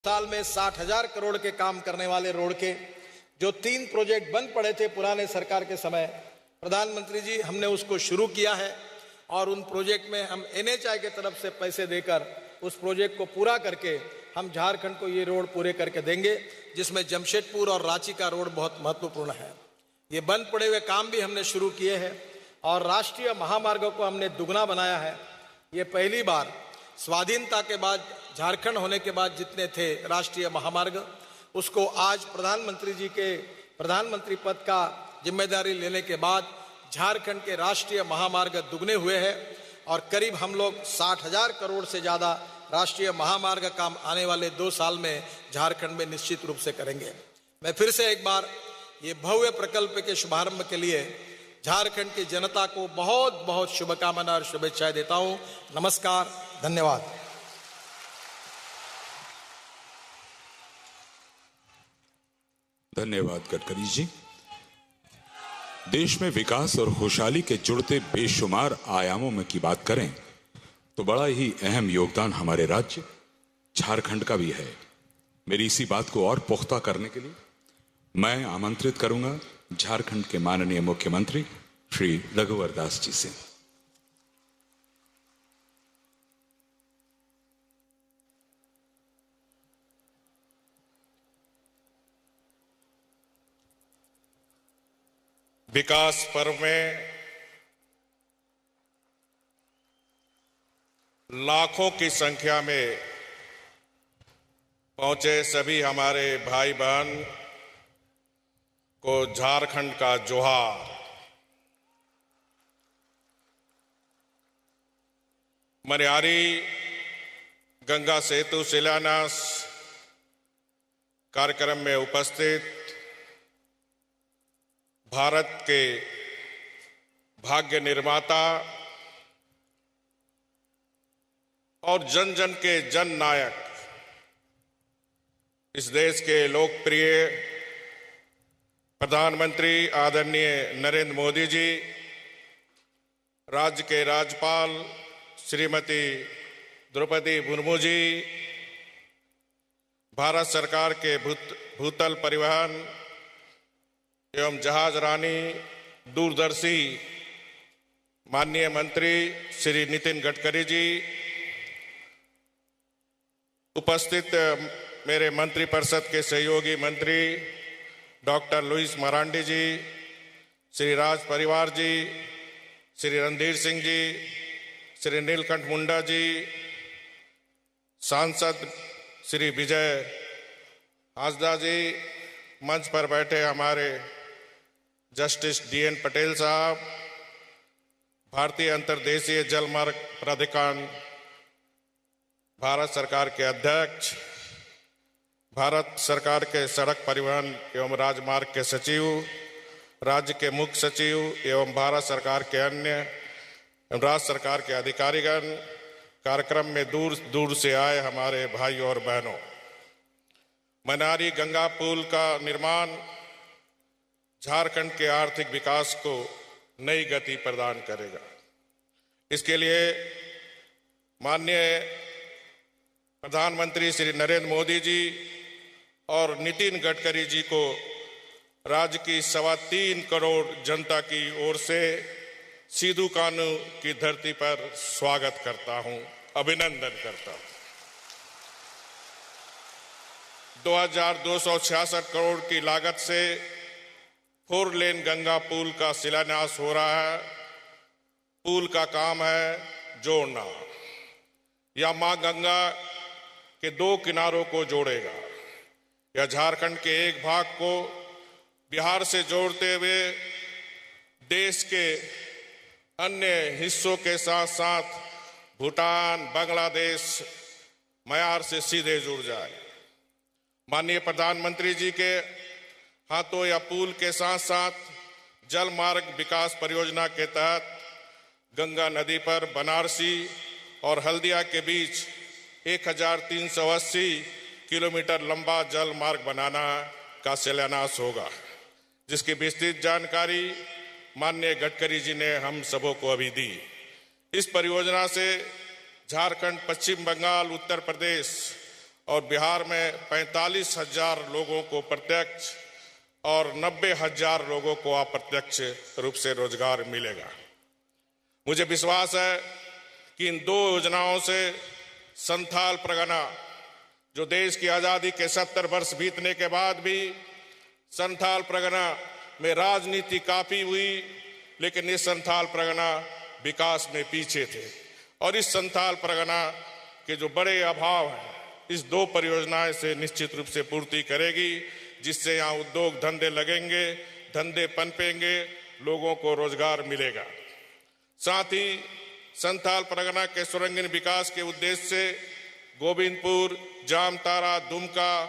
साल में 60,000 करोड़ के काम करने वाले रोड के जो 3 प्रोजेक्ट बंद पड़े थे पुराने सरकार के समय, प्रधानमंत्री जी हमने उसको शुरू किया है और उन प्रोजेक्ट में हम NHAI के तरफ से पैसे देकर उस प्रोजेक्ट को पूरा करके हम झारखंड को ये रोड पूरे करके देंगे, जिसमें जमशेदपुर और रांची का रोड बहुत महत्वपूर्ण है। ये बंद पड़े हुए काम भी हमने शुरू किए हैं और राष्ट्रीय महामार्गों को हमने दुगना बनाया है। ये पहली बार स्वाधीनता के बाद, झारखंड होने के बाद जितने थे राष्ट्रीय महामार्ग, उसको आज प्रधानमंत्री जी के प्रधानमंत्री पद का जिम्मेदारी लेने के बाद झारखंड के राष्ट्रीय महामार्ग दुगने हुए हैं और करीब हम लोग 60,000 करोड़ से ज़्यादा राष्ट्रीय महामार्ग काम आने वाले 2 साल में झारखंड में निश्चित रूप से करेंगे। मैं फिर से एक बार ये भव्य प्रकल्प के शुभारंभ के लिए झारखंड की जनता को बहुत बहुत शुभकामना और शुभेच्छाएं देता हूं। नमस्कार, धन्यवाद। धन्यवाद गडकरी जी। देश में विकास और खुशहाली के जुड़ते बेशुमार आयामों में की बात करें तो बड़ा ही अहम योगदान हमारे राज्य झारखंड का भी है। मेरी इसी बात को और पुख्ता करने के लिए मैं आमंत्रित करूंगा झारखंड के माननीय मुख्यमंत्री श्री रघुवर दास जी से। विकास पर्व में लाखों की संख्या में पहुंचे सभी हमारे भाई बहन को झारखंड का जोहार। मनिहारी गंगा सेतु शिलान्यास कार्यक्रम में उपस्थित भारत के भाग्य निर्माता और जन जन के जन नायक, इस देश के लोकप्रिय प्रधानमंत्री आदरणीय नरेंद्र मोदी जी, राज्य के राज्यपाल श्रीमती द्रौपदी मुर्मू जी, भारत सरकार के भूतल परिवहन एवं जहाज रानी दूरदर्शी माननीय मंत्री श्री नितिन गडकरी जी, उपस्थित मेरे मंत्रिपरिषद के सहयोगी मंत्री डॉक्टर लुइस मरांडी जी, श्री राज परिवार जी, श्री रणधीर सिंह जी, श्री नीलकंठ मुंडा जी, सांसद श्री विजय हांसदा जी, मंच पर बैठे हमारे जस्टिस DN पटेल साहब, भारतीय अंतर्देशीय जलमार्ग प्राधिकरण भारत सरकार के अध्यक्ष, भारत सरकार के सड़क परिवहन एवं राजमार्ग के सचिव, राज्य के मुख्य सचिव एवं भारत सरकार के अन्य राज्य सरकार के अधिकारीगण, कार्यक्रम में दूर दूर से आए हमारे भाई और बहनों, मनिहारी गंगा पुल का निर्माण झारखंड के आर्थिक विकास को नई गति प्रदान करेगा। इसके लिए माननीय प्रधानमंत्री श्री नरेंद्र मोदी जी और नितिन गडकरी जी को राज्य की 3.25 करोड़ जनता की ओर से सीधू कानू की धरती पर स्वागत करता हूं, अभिनंदन करता हूं। 2266 करोड़ की लागत से 4 लेन गंगा पुल का शिलान्यास हो रहा है। पुल का काम है जोड़ना, यह मां गंगा के 2 किनारों को जोड़ेगा। यह झारखंड के एक भाग को बिहार से जोड़ते हुए देश के अन्य हिस्सों के साथ साथ भूटान, बांग्लादेश, म्यांमार से सीधे जुड़ जाए। माननीय प्रधानमंत्री जी के हाथों या पुल के साथ साथ जल मार्ग विकास परियोजना के तहत गंगा नदी पर बनारसी और हल्दिया के बीच 1380 किलोमीटर लंबा जल मार्ग बनाना का शिलान्यास होगा, जिसकी विस्तृत जानकारी माननीय गडकरी जी ने हम सबों को अभी दी। इस परियोजना से झारखंड, पश्चिम बंगाल, उत्तर प्रदेश और बिहार में 45,000 लोगों को प्रत्यक्ष और 90,000 लोगों को अप्रत्यक्ष रूप से रोजगार मिलेगा। मुझे विश्वास है कि इन 2 योजनाओं से संथाल परगना, जो देश की आज़ादी के 70 वर्ष बीतने के बाद भी संथाल परगना में राजनीति काफी हुई, लेकिन इस संथाल परगना विकास में पीछे थे और इस संथाल परगना के जो बड़े अभाव हैं इस 2 परियोजनाएं से निश्चित रूप से पूर्ति करेगी, जिससे यहाँ उद्योग धंधे लगेंगे, धंधे पनपेंगे, लोगों को रोजगार मिलेगा। साथ ही संथाल परगना के सुरंगीन विकास के उद्देश्य से गोविंदपुर, जामताड़ा, दुमका,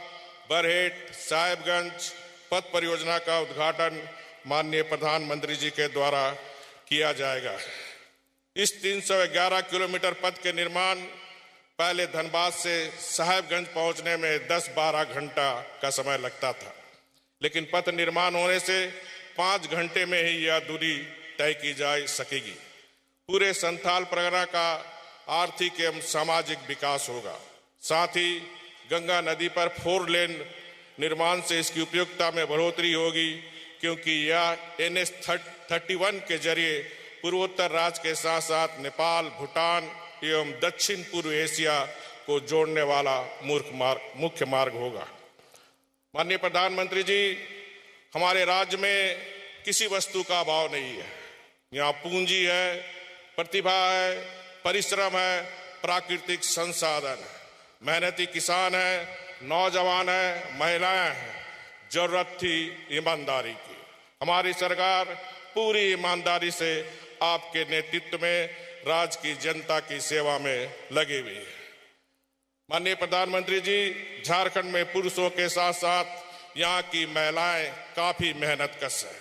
बरहेट, साहेबगंज पथ परियोजना का उद्घाटन माननीय प्रधानमंत्री जी के द्वारा किया जाएगा। इस 311 किलोमीटर पथ के निर्माण पहले धनबाद से साहेबगंज पहुंचने में 10-12 घंटा का समय लगता था, लेकिन पथ निर्माण होने से 5 घंटे में ही यह दूरी तय की जा सकेगी। पूरे संथाल परगना का आर्थिक एवं सामाजिक विकास होगा। साथ ही गंगा नदी पर 4 लेन निर्माण से इसकी उपयुक्तता में बढ़ोतरी होगी, क्योंकि यह NH 31 के जरिए पूर्वोत्तर राज्य के साथ साथ नेपाल, भूटान एवं दक्षिण पूर्व एशिया को जोड़ने वाला मुख्य मार्ग होगा। माननीय प्रधानमंत्री जी, हमारे राज्य में किसी वस्तु का अभाव नहीं है। यहाँ पूंजी है, प्रतिभा है, परिश्रम है, प्राकृतिक संसाधन है, मेहनती किसान है, नौजवान है, महिलाएं हैं। जरूरत थी ईमानदारी की। हमारी सरकार पूरी ईमानदारी से आपके नेतृत्व में राज्य की जनता की सेवा में लगी हुई है। माननीय प्रधानमंत्री जी, झारखंड में पुरुषों के साथ साथ यहाँ की महिलाएं काफी मेहनतकश है।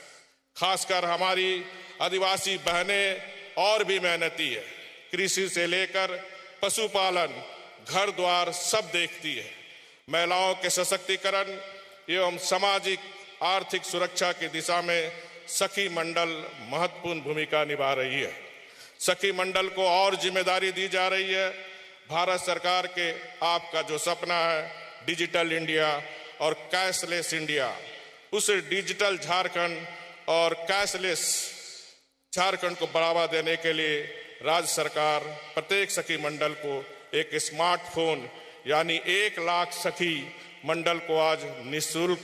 खासकर हमारी आदिवासी बहनें और भी मेहनती है। कृषि से लेकर पशुपालन, घर द्वार सब देखती है। महिलाओं के सशक्तिकरण एवं सामाजिक आर्थिक सुरक्षा की दिशा में सखी मंडल महत्वपूर्ण भूमिका निभा रही है। सखी मंडल को और जिम्मेदारी दी जा रही है। भारत सरकार के आपका जो सपना है डिजिटल इंडिया और कैशलेस इंडिया, उस डिजिटल झारखंड और कैशलेस झारखंड को बढ़ावा देने के लिए राज्य सरकार प्रत्येक सखी मंडल को एक स्मार्टफोन यानी 1 लाख सखी मंडल को आज निःशुल्क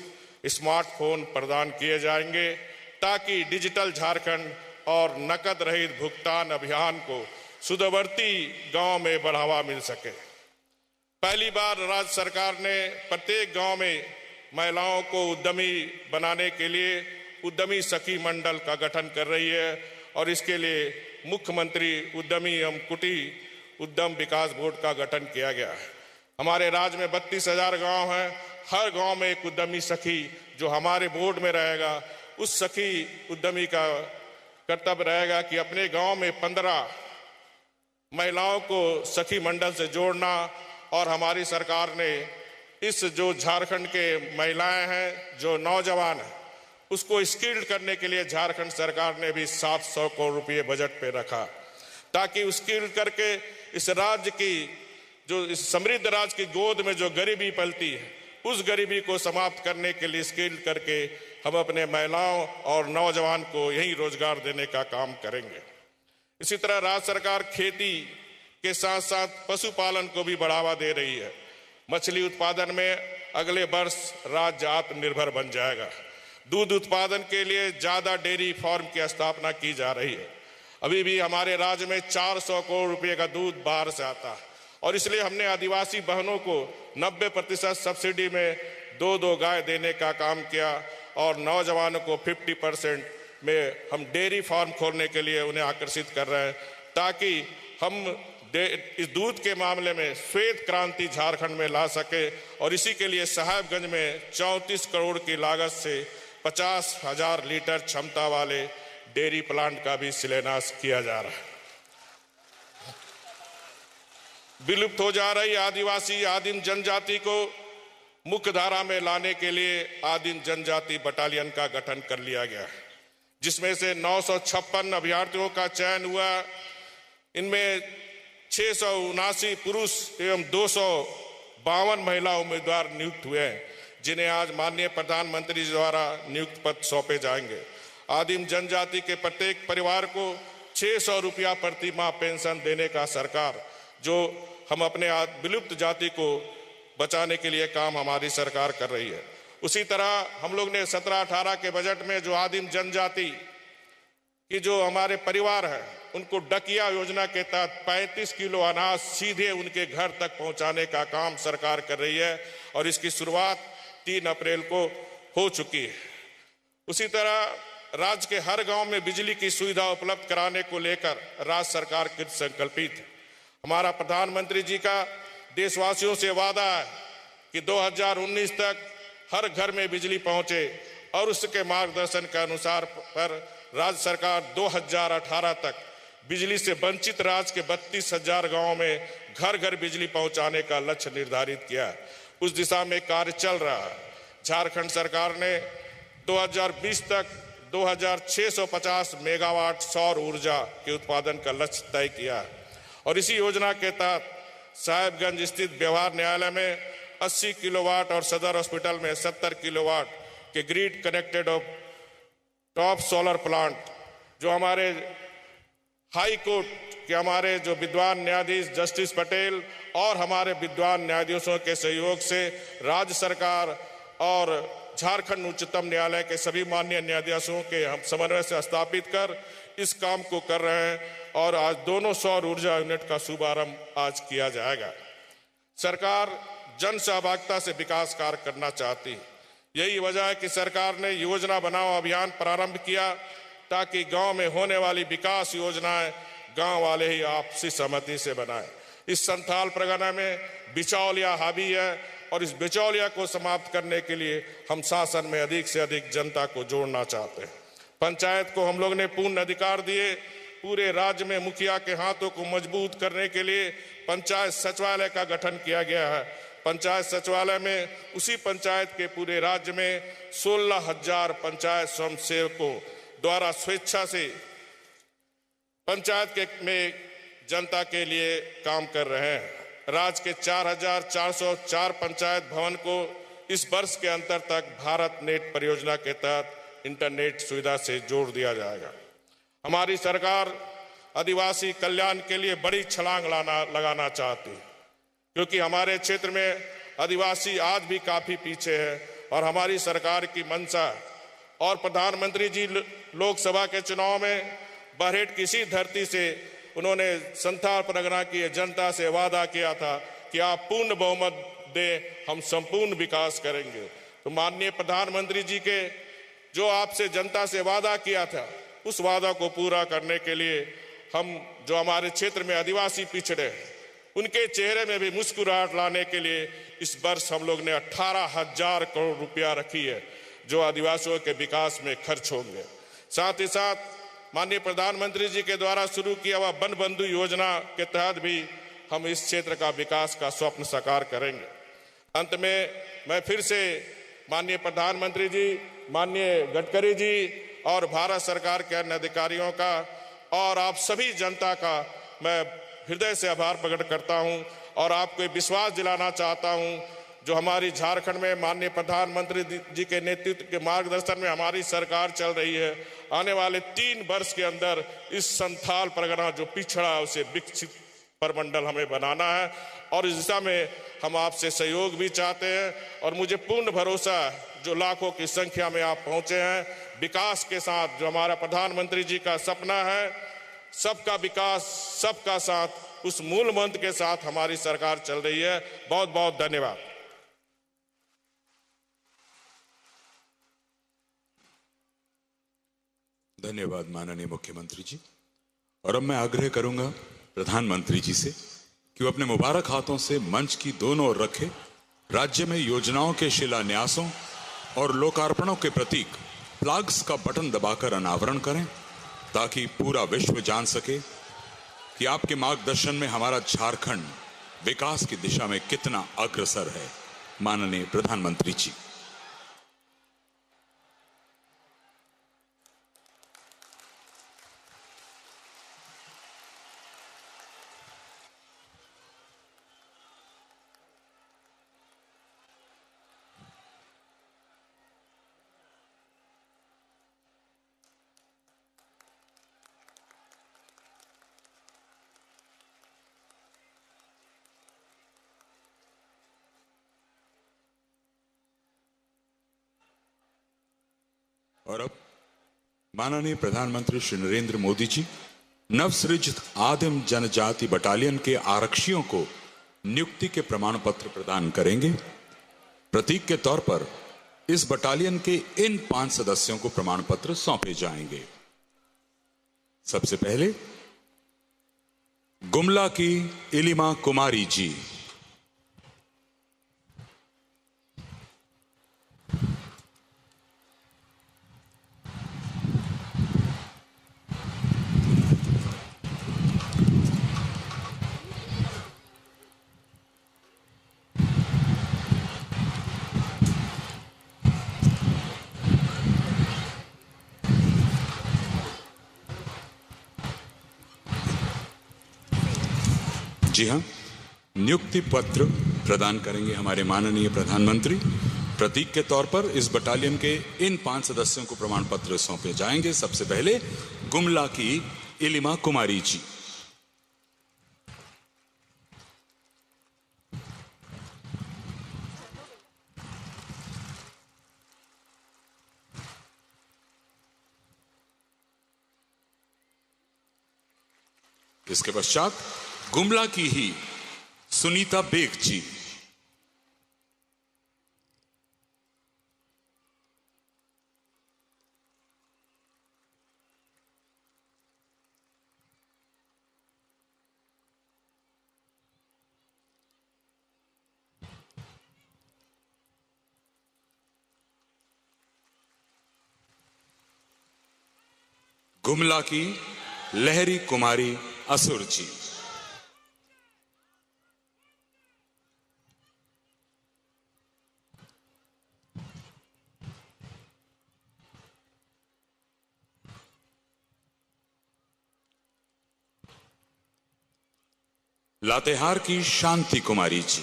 स्मार्टफोन प्रदान किए जाएंगे, ताकि डिजिटल झारखंड और नकद रहित भुगतान अभियान को सुदूरवर्ती गांव में बढ़ावा मिल सके। पहली बार राज्य सरकार ने प्रत्येक गांव में महिलाओं को उद्यमी बनाने के लिए उद्यमी सखी मंडल का गठन कर रही है और इसके लिए मुख्यमंत्री उद्यमी एवं कुटीर उद्यम विकास बोर्ड का गठन किया गया है। हमारे राज्य में 32,000 गांव हैं। हर गांव में एक उद्यमी सखी जो हमारे बोर्ड में रहेगा, उस सखी उद्यमी का कर्तव्य रहेगा कि अपने गांव में 15 महिलाओं को सखी मंडल से जोड़ना। और हमारी सरकार ने इस जो झारखंड के महिलाएं हैं, जो नौजवान हैं, उसको स्किल्ड करने के लिए झारखंड सरकार ने भी 700 करोड़ रुपये बजट पे रखा, ताकि स्किल्ड करके इस राज्य की जो इस समृद्ध राज्य की गोद में जो गरीबी पलती है, उस गरीबी को समाप्त करने के लिए स्किल्ड करके हम अपने महिलाओं और नौजवान को यही रोजगार देने का काम करेंगे। इसी तरह राज्य सरकार खेती के साथ साथ पशुपालन को भी बढ़ावा दे रही है। मछली उत्पादन में अगले वर्ष राज्य आत्मनिर्भर बन जाएगा। दूध उत्पादन के लिए ज्यादा डेयरी फार्म की स्थापना की जा रही है। अभी भी हमारे राज्य में 400 करोड़ रुपए का दूध बाहर से आता है और इसलिए हमने आदिवासी बहनों को 90% सब्सिडी में 2 गाय देने का काम किया और नौजवानों को 50% में हम डेयरी फार्म खोलने के लिए उन्हें आकर्षित कर रहे हैं, ताकि हम इस दूध के मामले में श्वेत क्रांति झारखंड में ला सके। और इसी के लिए साहेबगंज में 34 करोड़ की लागत से 50,000 लीटर क्षमता वाले डेयरी प्लांट का भी शिलान्यास किया जा रहा है। विलुप्त हो जा रही आदिवासी आदिम जनजाति को मुख्य धारा में लाने के लिए आदिम जनजाति बटालियन का गठन कर लिया गया है, जिसमें से 956 अभ्यर्थियों का चयन हुआ। इनमें 679 पुरुष एवं 200 52 महिला उम्मीदवार नियुक्त हुए हैं, जिन्हें आज माननीय प्रधानमंत्री जी द्वारा नियुक्त पद सौंपे जाएंगे। आदिम जनजाति के प्रत्येक परिवार को 600 रुपया प्रति माह पेंशन देने का सरकार, जो हम अपने विलुप्त जाति को बचाने के लिए काम हमारी सरकार कर रही है। उसी तरह हम लोग ने 17-18 के बजट में जो आदिम जनजाति कि जो हमारे परिवार हैं, उनको डकिया योजना के तहत 35 किलो अनाज सीधे उनके घर तक पहुंचाने का काम सरकार कर रही है और इसकी शुरुआत 3 अप्रैल को हो चुकी है। उसी तरह राज्य के हर गांव में बिजली की सुविधा उपलब्ध कराने को लेकर राज्य सरकार कृत संकल्पित है। हमारा प्रधानमंत्री जी का देशवासियों से वादा है कि 2019 तक हर घर में बिजली पहुंचे और उसके मार्गदर्शन के अनुसार पर राज्य सरकार 2018 तक बिजली से वंचित राज्य के 32,000 गांवों में घर घर बिजली पहुंचाने का लक्ष्य निर्धारित किया है। उस दिशा में कार्य चल रहा है। झारखंड सरकार ने 2020 तक 2650 मेगावाट सौर ऊर्जा के उत्पादन का लक्ष्य तय किया है और इसी योजना के तहत साहेबगंज स्थित व्यवहार न्यायालय में 80 किलोवाट और सदर हॉस्पिटल में 70 किलोवाट के grid connected of top solar plant, जो हमारे हाई कोर्ट के हमारे जो विद्वान न्यायाधीश जस्टिस पटेल और हमारे विद्वान न्यायाधीशों के सहयोग से राज्य सरकार और झारखंड उच्चतम न्यायालय के सभी माननीय न्यायाधीशों के हम समन्वय से स्थापित कर इस काम को कर रहे हैं और आज दोनों सौर ऊर्जा यूनिट का शुभारंभ आज किया जाएगा। सरकार जन सहभागिता से विकास कार्य करना चाहती है। यही वजह है कि सरकार ने योजना बनाओ अभियान प्रारंभ किया ताकि गांव में होने वाली विकास योजनाएं गांव वाले ही आपसी सहमति से बनाएं। इस संथाल परगना में बिचौलिया हावी है और इस बिचौलिया को समाप्त करने के लिए हम शासन में अधिक से अधिक जनता को जोड़ना चाहते हैं। पंचायत को हम लोग ने पूर्ण अधिकार दिए। पूरे राज्य में मुखिया के हाथों को मजबूत करने के लिए पंचायत सचिवालय का गठन किया गया है। पंचायत सचिवालय में उसी पंचायत के पूरे राज्य में 16,000 पंचायत स्वयंसेवकों द्वारा स्वेच्छा से पंचायत के में जनता के लिए काम कर रहे हैं। राज्य के 4,404 पंचायत भवन को इस वर्ष के अंत तक भारत नेट परियोजना के तहत इंटरनेट सुविधा से जोड़ दिया जाएगा। हमारी सरकार आदिवासी कल्याण के लिए बड़ी छलांग लगाना चाहती है, क्योंकि हमारे क्षेत्र में आदिवासी आज भी काफी पीछे है और हमारी सरकार की मंशा और प्रधानमंत्री जी लोकसभा के चुनाव में बरहेट किसी धरती से उन्होंने संथाल परगना की जनता से वादा किया था कि आप पूर्ण बहुमत दें, हम संपूर्ण विकास करेंगे। तो माननीय प्रधानमंत्री जी के जो आपसे जनता से वादा किया था, उस वादा को पूरा करने के लिए हम जो हमारे क्षेत्र में आदिवासी पिछड़े उनके चेहरे में भी मुस्कुराहट लाने के लिए इस वर्ष हम लोग ने 18,000 करोड़ रुपया रखी है, जो आदिवासियों के विकास में खर्च होंगे। साथ ही साथ माननीय प्रधानमंत्री जी के द्वारा शुरू किया हुआ वन बंधु योजना के तहत भी हम इस क्षेत्र का विकास का स्वप्न साकार करेंगे। अंत में मैं फिर से माननीय प्रधानमंत्री जी, माननीय गडकरी जी और भारत सरकार के अन्य अधिकारियों का और आप सभी जनता का मैं हृदय से आभार प्रकट करता हूं और आपको विश्वास दिलाना चाहता हूं, जो हमारी झारखंड में माननीय प्रधानमंत्री जी के नेतृत्व के मार्गदर्शन में हमारी सरकार चल रही है। आने वाले 3 वर्ष के अंदर इस संथाल परगना जो पिछड़ा है उसे विकसित परमंडल हमें बनाना है और इस दिशा में हम आपसे सहयोग भी चाहते हैं और मुझे पूर्ण भरोसा है, जो लाखों की संख्या में आप पहुंचे हैं, विकास के साथ जो हमारा प्रधानमंत्री जी का सपना है, सबका विकास सबका साथ, उस मूल मंत्र के साथ हमारी सरकार चल रही है। बहुत बहुत धन्यवाद। धन्यवाद माननीय मुख्यमंत्री जी। और अब मैं आग्रह करूंगा प्रधानमंत्री जी से कि वो अपने मुबारक हाथों से मंच की दोनों ओर रखे राज्य में योजनाओं के शिलान्यासों और लोकार्पणों के प्रतीक फ्लैग्स का बटन दबाकर अनावरण करें, ताकि पूरा विश्व जान सके कि आपके मार्गदर्शन में हमारा झारखंड विकास की दिशा में कितना अग्रसर है। माननीय प्रधानमंत्री जी। और अब माननीय प्रधानमंत्री श्री नरेंद्र मोदी जी नवसृजित आदिम जनजाति बटालियन के आरक्षियों को नियुक्ति के प्रमाण पत्र प्रदान करेंगे। प्रतीक के तौर पर इस बटालियन के इन 5 सदस्यों को प्रमाण पत्र सौंपे जाएंगे। सबसे पहले गुमला की इलिमा कुमारी जी, जी हां, नियुक्ति पत्र प्रदान करेंगे हमारे माननीय प्रधानमंत्री। प्रतीक के तौर पर इस बटालियन के इन 5 सदस्यों को प्रमाण पत्र सौंपे जाएंगे। सबसे पहले गुमला की इलिमा कुमारी जी। इसके पश्चात गुमला की ही सुनीता बेग जी, गुमला की लहरी कुमारी असुर जी, लातेहार की शांति कुमारी जी,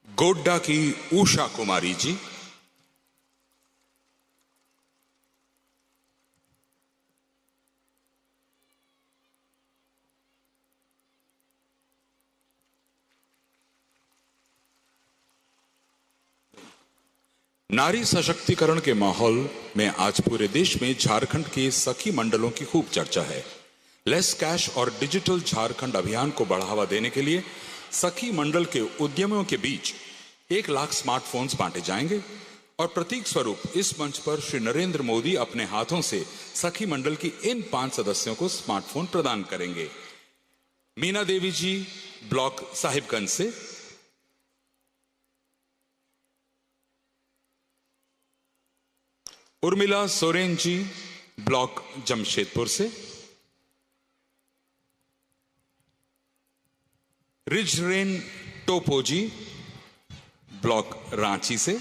गोड्डा की उषा कुमारी जी, नारी सशक्तिकरण के माहौल में आज पूरे देश में झारखंड के सखी मंडलों की खूब चर्चा है। लेस कैश और डिजिटल झारखंड अभियान को बढ़ावा देने के लिए सखी मंडल के उद्यमियों के बीच 1 लाख स्मार्टफोन्स बांटे जाएंगे और प्रतीक स्वरूप इस मंच पर श्री नरेंद्र मोदी अपने हाथों से सखी मंडल की इन 5 सदस्यों को स्मार्टफोन प्रदान करेंगे। मीना देवी जी ब्लॉक साहिबगंज से, उर्मिला सोरेन जी ब्लॉक जमशेदपुर से, रिजरेन टोपो जी ब्लॉक रांची से,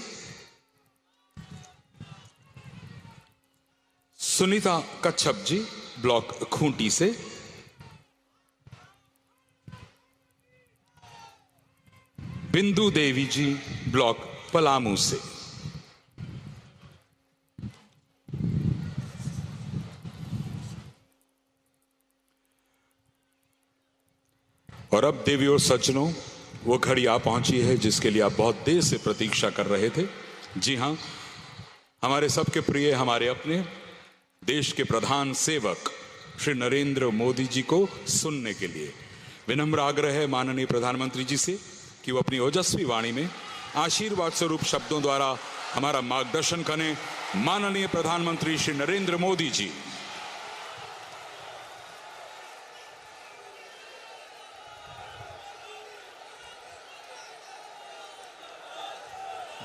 सुनीता कच्छप जी ब्लॉक खूंटी से, बिंदु देवी जी ब्लॉक पलामू से, और अब देवी और सज्जनों, वो घड़ी आ पहुंची है जिसके लिए आप बहुत देर से प्रतीक्षा कर रहे थे। जी हां, हमारे सबके प्रिय, हमारे अपने देश के प्रधान सेवक श्री नरेंद्र मोदी जी को सुनने के लिए विनम्र आग्रह है माननीय प्रधानमंत्री जी से कि वो अपनी ओजस्वी वाणी में आशीर्वाद स्वरूप शब्दों द्वारा हमारा मार्गदर्शन करें। माननीय प्रधानमंत्री श्री नरेंद्र मोदी जी।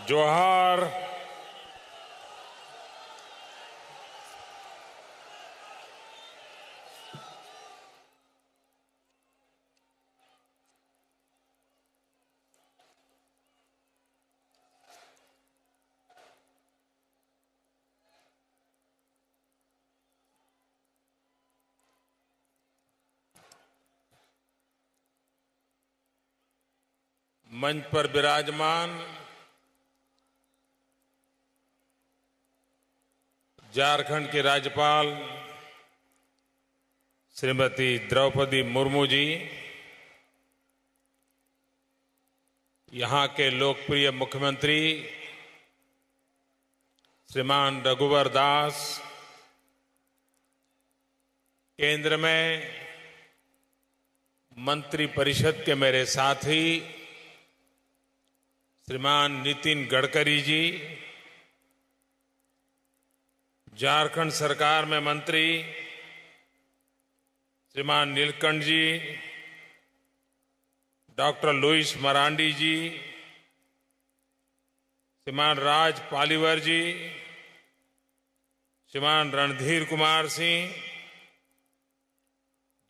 जोहार। मंच पर विराजमान झारखंड के राज्यपाल श्रीमती द्रौपदी मुर्मू जी, यहाँ के लोकप्रिय मुख्यमंत्री श्रीमान रघुवर दास, केंद्र में मंत्रिपरिषद के मेरे साथी श्रीमान नितिन गडकरी जी, झारखंड सरकार में मंत्री श्रीमान नीलकंठ जी, डॉक्टर लुइस मरांडी जी, श्रीमान राज पालीवर जी, श्रीमान रणधीर कुमार सिंह,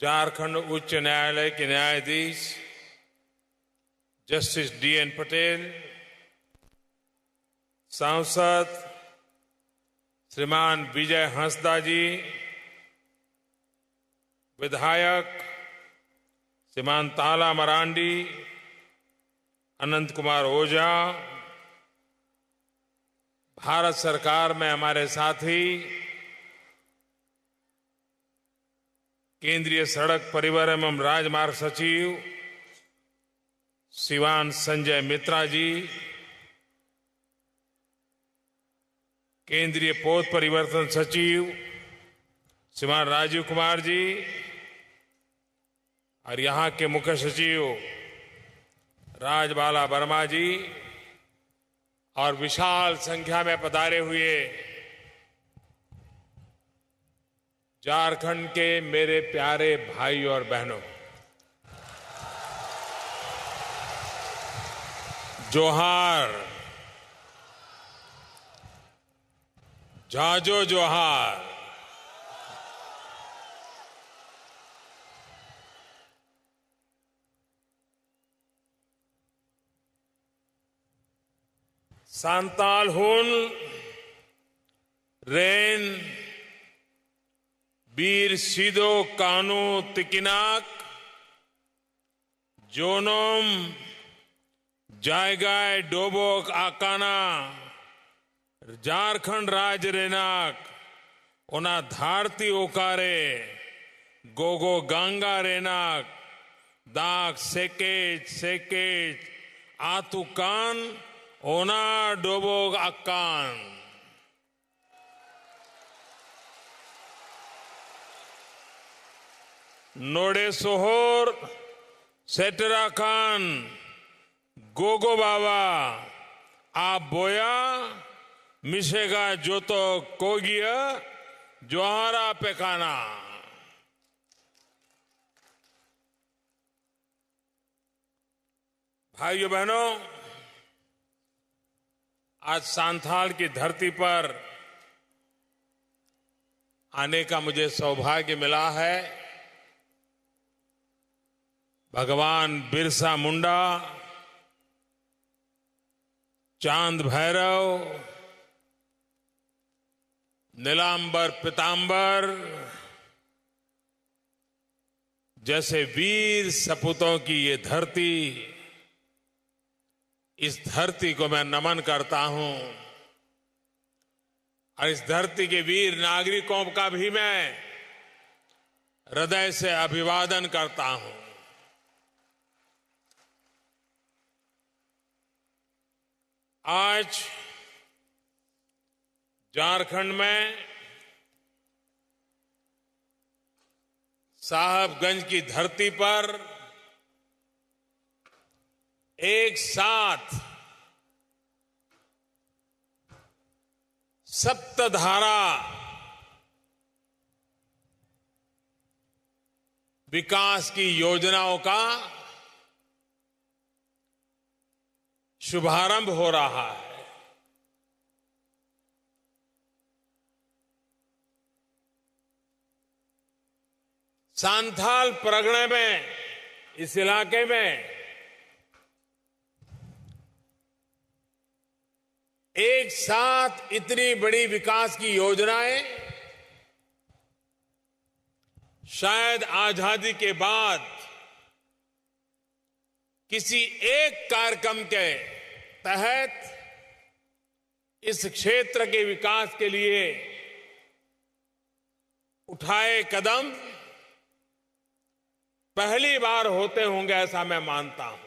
झारखंड उच्च न्यायालय के न्यायाधीश जस्टिस DN पटेल, सांसद श्रीमान विजय हंसदा जी, विधायक श्रीमान ताला मरांडी, अनंत कुमार ओझा, भारत सरकार में हमारे साथी केंद्रीय सड़क परिवहन एवं राजमार्ग सचिव श्रीमान संजय मित्रा जी, केंद्रीय पोत परिवर्तन सचिव श्रीमान राजीव कुमार जी और यहाँ के मुख्य सचिव राजबाला वर्मा जी और विशाल संख्या में पधारे हुए झारखंड के मेरे प्यारे भाई और बहनों, जोहार, जाजो जोहार। सांताल हुन रेन बीर सिदो कानू तिकिनाक जोनोम जायगाय डोबोक आकाना झारखंड राज्य रेनाक ओना धारती ओकारे गोगो गंगा रेनाक दाक सेकेज सेकेज आतुकान ओना डोबोक आकान नोडे सोहोर सेटरा खान गोगो बाबा आप बोया मिशेगा जोतो कोगिया जोहारा पेकाना। भाइयों बहनों, आज सांथाल की धरती पर आने का मुझे सौभाग्य मिला है। भगवान बिरसा मुंडा, चांद भैरव, नीलांबर पीतांबर जैसे वीर सपूतों की ये धरती, इस धरती को मैं नमन करता हूं और इस धरती के वीर नागरिकों का भी मैं हृदय से अभिवादन करता हूं। आज झारखंड में साहबगंज की धरती पर एक साथ सप्तधारा विकास की योजनाओं का शुभारंभ हो रहा है। सांथाल परगणे में, इस इलाके में एक साथ इतनी बड़ी विकास की योजनाएं शायद आजादी के बाद किसी एक कार्यक्रम के तहत इस क्षेत्र के विकास के लिए उठाए कदम पहली बार होते होंगे ऐसा मैं मानता हूं।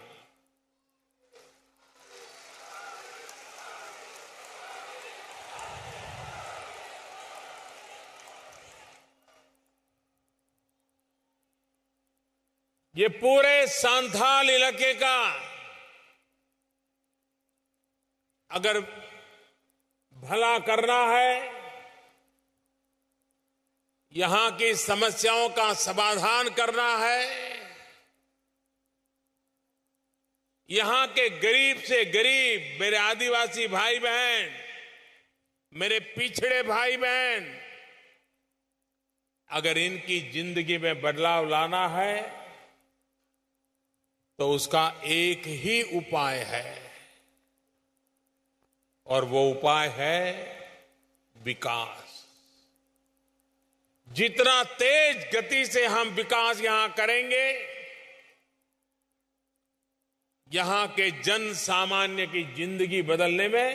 ये पूरे सांथाल इलाके का अगर भला करना है, यहां की समस्याओं का समाधान करना है, यहां के गरीब से गरीब मेरे आदिवासी भाई बहन, मेरे पिछड़े भाई बहन, अगर इनकी जिंदगी में बदलाव लाना है तो उसका एक ही उपाय है, और वो उपाय है विकास। जितना तेज गति से हम विकास यहां करेंगे, यहां के जन सामान्य की जिंदगी बदलने में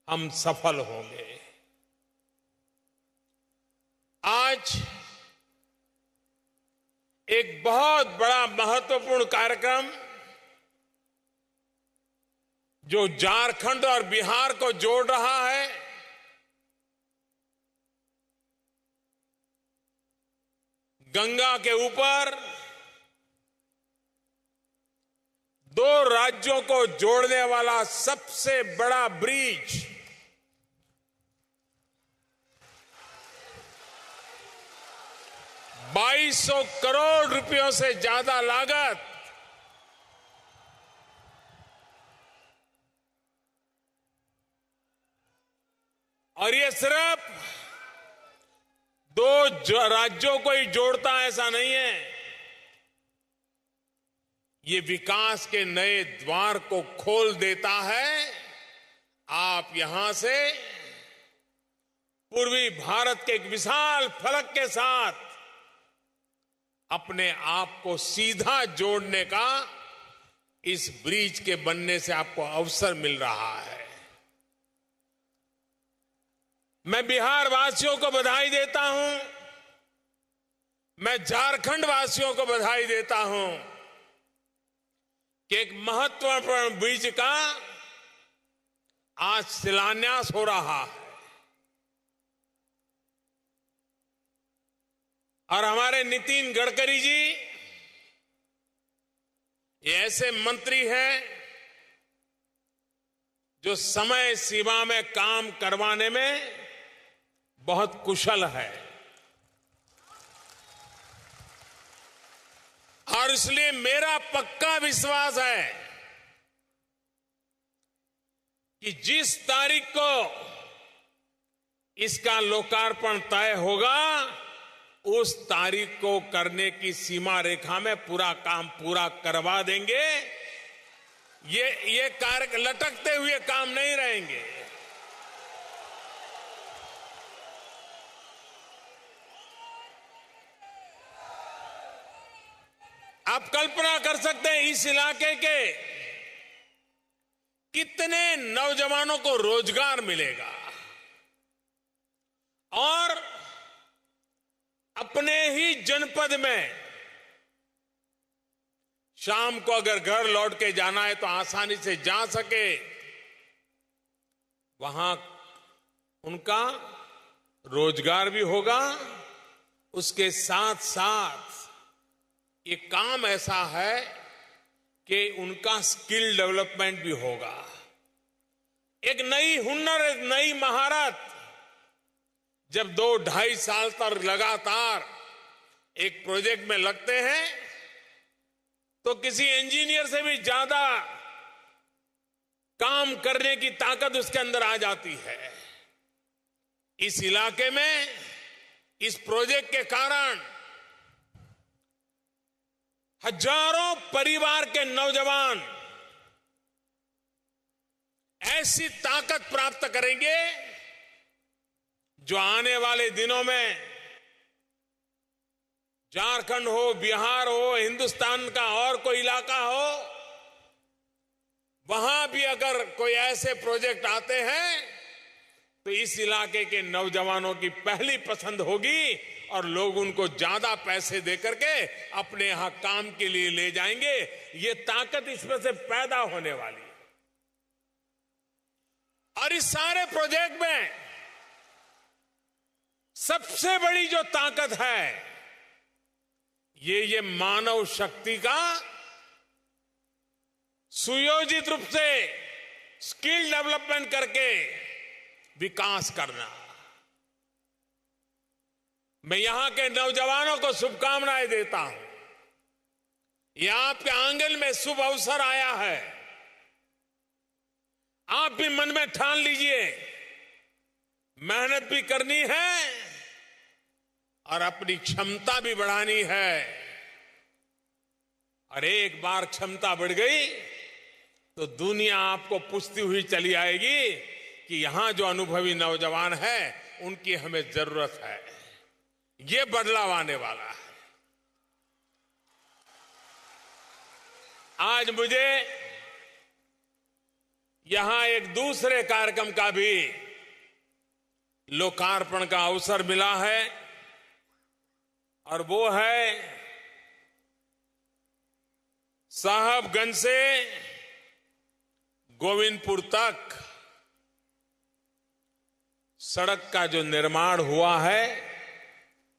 हम सफल होंगे। आज एक बहुत बड़ा महत्वपूर्ण कार्यक्रम जो झारखंड और बिहार को जोड़ रहा है, गंगा के ऊपर दो राज्यों को जोड़ने वाला सबसे बड़ा ब्रिज, 2200 करोड़ रुपयों से ज्यादा लागत, और ये सिर्फ दो राज्यों को ही जोड़ता है ऐसा नहीं है, ये विकास के नए द्वार को खोल देता है। आप यहां से पूर्वी भारत के एक विशाल फलक के साथ अपने आप को सीधा जोड़ने का इस ब्रिज के बनने से आपको अवसर मिल रहा है। मैं बिहार वासियों को बधाई देता हूं, मैं झारखंड वासियों को बधाई देता हूं कि एक महत्वपूर्ण ब्रिज का आज शिलान्यास हो रहा है। और हमारे नितिन गडकरी जी ये ऐसे मंत्री हैं जो समय सीमा में काम करवाने में बहुत कुशल है, और इसलिए मेरा पक्का विश्वास है कि जिस तारीख को इसका लोकार्पण तय होगा, उस तारीख को करने की सीमा रेखा में पूरा काम पूरा करवा देंगे। ये कार्य लटकते हुए काम नहीं रहेंगे। आप कल्पना कर सकते हैं इस इलाके के कितने नौजवानों को रोजगार मिलेगा, और अपने ही जनपद में शाम को अगर घर लौट के जाना है तो आसानी से जा सके, वहां उनका रोजगार भी होगा। उसके साथ साथ ये काम ऐसा है कि उनका स्किल डेवलपमेंट भी होगा। एक नई हुनर, एक नई महारत जब 2-2.5 साल तक लगातार एक प्रोजेक्ट में लगते हैं तो किसी इंजीनियर से भी ज्यादा काम करने की ताकत उसके अंदर आ जाती है। इस इलाके में इस प्रोजेक्ट के कारण हजारों परिवार के नौजवान ऐसी ताकत प्राप्त करेंगे जो आने वाले दिनों में झारखंड हो, बिहार हो, हिंदुस्तान का और कोई इलाका हो, वहां भी अगर कोई ऐसे प्रोजेक्ट आते हैं तो इस इलाके के नौजवानों की पहली पसंद होगी और लोग उनको ज्यादा पैसे दे करके अपने यहां काम के लिए ले जाएंगे। ये ताकत इसमें से पैदा होने वाली है। और इस सारे प्रोजेक्ट में सबसे बड़ी जो ताकत है ये मानव शक्ति का सुयोजित रूप से स्किल डेवलपमेंट करके विकास करना। मैं यहां के नौजवानों को शुभकामनाएं देता हूं। यह आपके आंगन में शुभ अवसर आया है। आप भी मन में ठान लीजिए, मेहनत भी करनी है और अपनी क्षमता भी बढ़ानी है। और एक बार क्षमता बढ़ गई तो दुनिया आपको पूछती हुई चली आएगी कि यहां जो अनुभवी नौजवान है उनकी हमें जरूरत है। ये बदलाव आने वाला है। आज मुझे यहां एक दूसरे कार्यक्रम का भी लोकार्पण का अवसर मिला है और वो है साहबगंज से गोविंदपुर तक सड़क का जो निर्माण हुआ है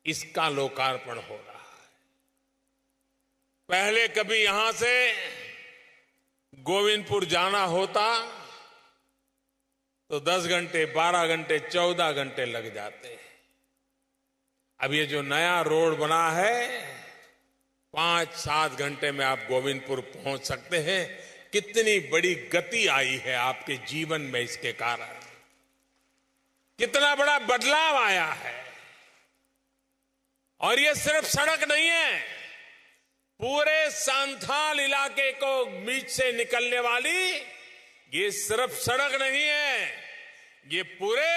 इसका लोकार्पण हो रहा है। पहले कभी यहां से गोविंदपुर जाना होता तो 10 घंटे, 12 घंटे, 14 घंटे लग जाते। अब ये जो नया रोड बना है 5-7 घंटे में आप गोविंदपुर पहुंच सकते हैं। कितनी बड़ी गति आई है आपके जीवन में इसके कारण, कितना बड़ा बदलाव आया है। और ये सिर्फ सड़क नहीं है, पूरे सांथाल इलाके को बीच से निकलने वाली ये सिर्फ सड़क नहीं है, ये पूरे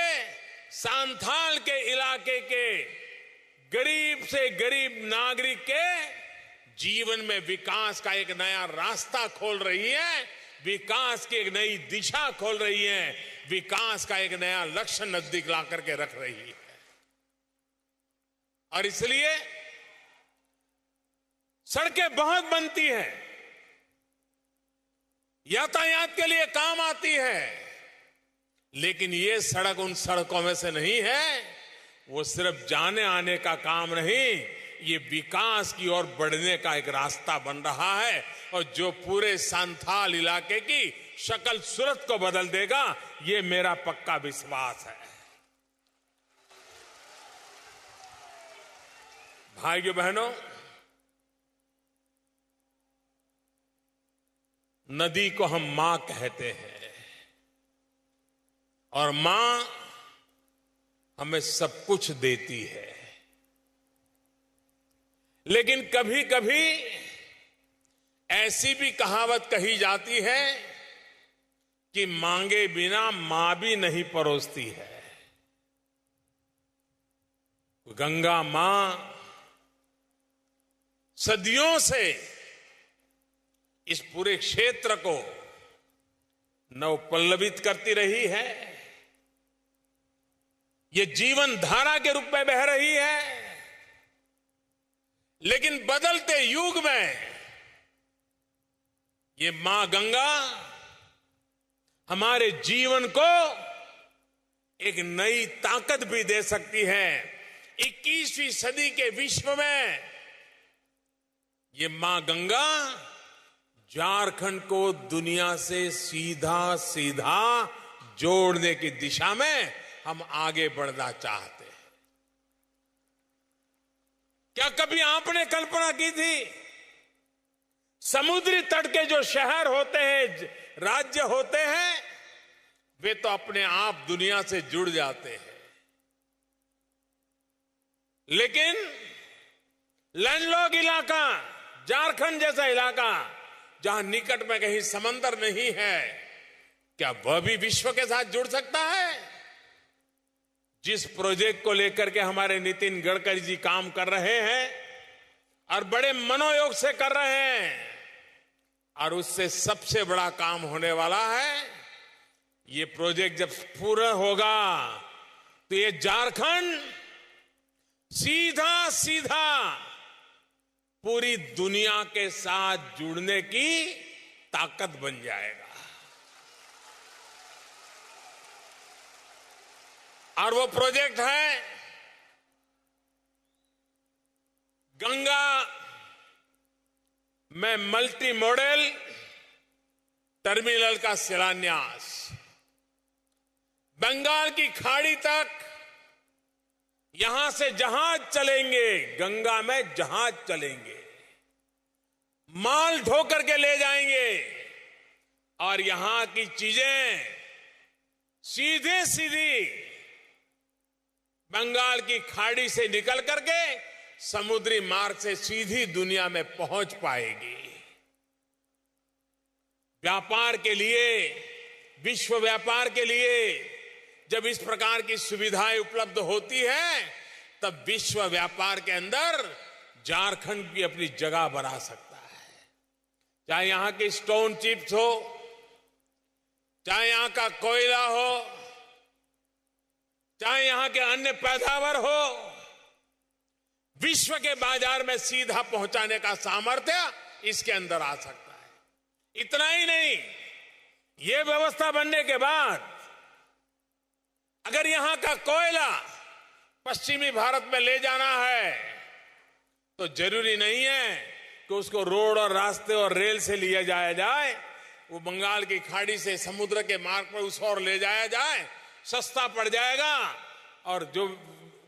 सांथाल के इलाके के गरीब से गरीब नागरिक के जीवन में विकास का एक नया रास्ता खोल रही है, विकास की एक नई दिशा खोल रही है, विकास का एक नया लक्ष्य नजदीक ला करके रख रही है। और इसलिए सड़कें बहुत बनती हैं, यातायात के लिए काम आती है, लेकिन ये सड़क उन सड़कों में से नहीं है। वो सिर्फ जाने आने का काम नहीं, ये विकास की ओर बढ़ने का एक रास्ता बन रहा है और जो पूरे सांथाल इलाके की शक्ल सूरत को बदल देगा, ये मेरा पक्का विश्वास है। भाइयों बहनों, नदी को हम मां कहते हैं और मां हमें सब कुछ देती है, लेकिन कभी कभी ऐसी भी कहावत कही जाती है कि मांगे बिना मां भी नहीं परोसती है। गंगा मां सदियों से इस पूरे क्षेत्र को नवपल्लवित करती रही है, ये जीवन धारा के रूप में बह रही है। लेकिन बदलते युग में ये मां गंगा हमारे जीवन को एक नई ताकत भी दे सकती है। 21वीं सदी के विश्व में ये मां गंगा झारखंड को दुनिया से सीधा सीधा जोड़ने की दिशा में हम आगे बढ़ना चाहते हैं। क्या कभी आपने कल्पना की थी समुद्री तट के जो शहर होते हैं, राज्य होते हैं, वे तो अपने आप दुनिया से जुड़ जाते हैं, लेकिन लैंडलॉक इलाका झारखंड जैसा इलाका जहां निकट में कहीं समंदर नहीं है, क्या वह भी विश्व के साथ जुड़ सकता है? जिस प्रोजेक्ट को लेकर के हमारे नितिन गडकरी जी काम कर रहे हैं और बड़े मनोयोग से कर रहे हैं, और उससे सबसे बड़ा काम होने वाला है, ये प्रोजेक्ट जब पूरा होगा तो ये झारखंड सीधा सीधा पूरी दुनिया के साथ जुड़ने की ताकत बन जाएगा। और वो प्रोजेक्ट है गंगा में मल्टी मॉडल टर्मिनल का शिलान्यास। बंगाल की खाड़ी तक यहां से जहाज चलेंगे, गंगा में जहाज चलेंगे, माल ढो करके ले जाएंगे और यहां की चीजें सीधे सीधी बंगाल की खाड़ी से निकल करके समुद्री मार्ग से सीधी दुनिया में पहुंच पाएगी। व्यापार के लिए, विश्व व्यापार के लिए जब इस प्रकार की सुविधाएं उपलब्ध होती है, तब विश्व व्यापार के अंदर झारखंड भी अपनी जगह बना सकता है। चाहे यहां की स्टोन चिप्स हो, चाहे यहां का कोयला हो, चाहे यहां के अन्य पैदावार हो, विश्व के बाजार में सीधा पहुंचाने का सामर्थ्य इसके अंदर आ सकता है। इतना ही नहीं, यह व्यवस्था बनने के बाद अगर यहां का कोयला पश्चिमी भारत में ले जाना है तो जरूरी नहीं है कि उसको रोड और रास्ते और रेल से लिया जाया जाए। वो बंगाल की खाड़ी से समुद्र के मार्ग पर उस ओर ले जाया जाए, सस्ता पड़ जाएगा और जो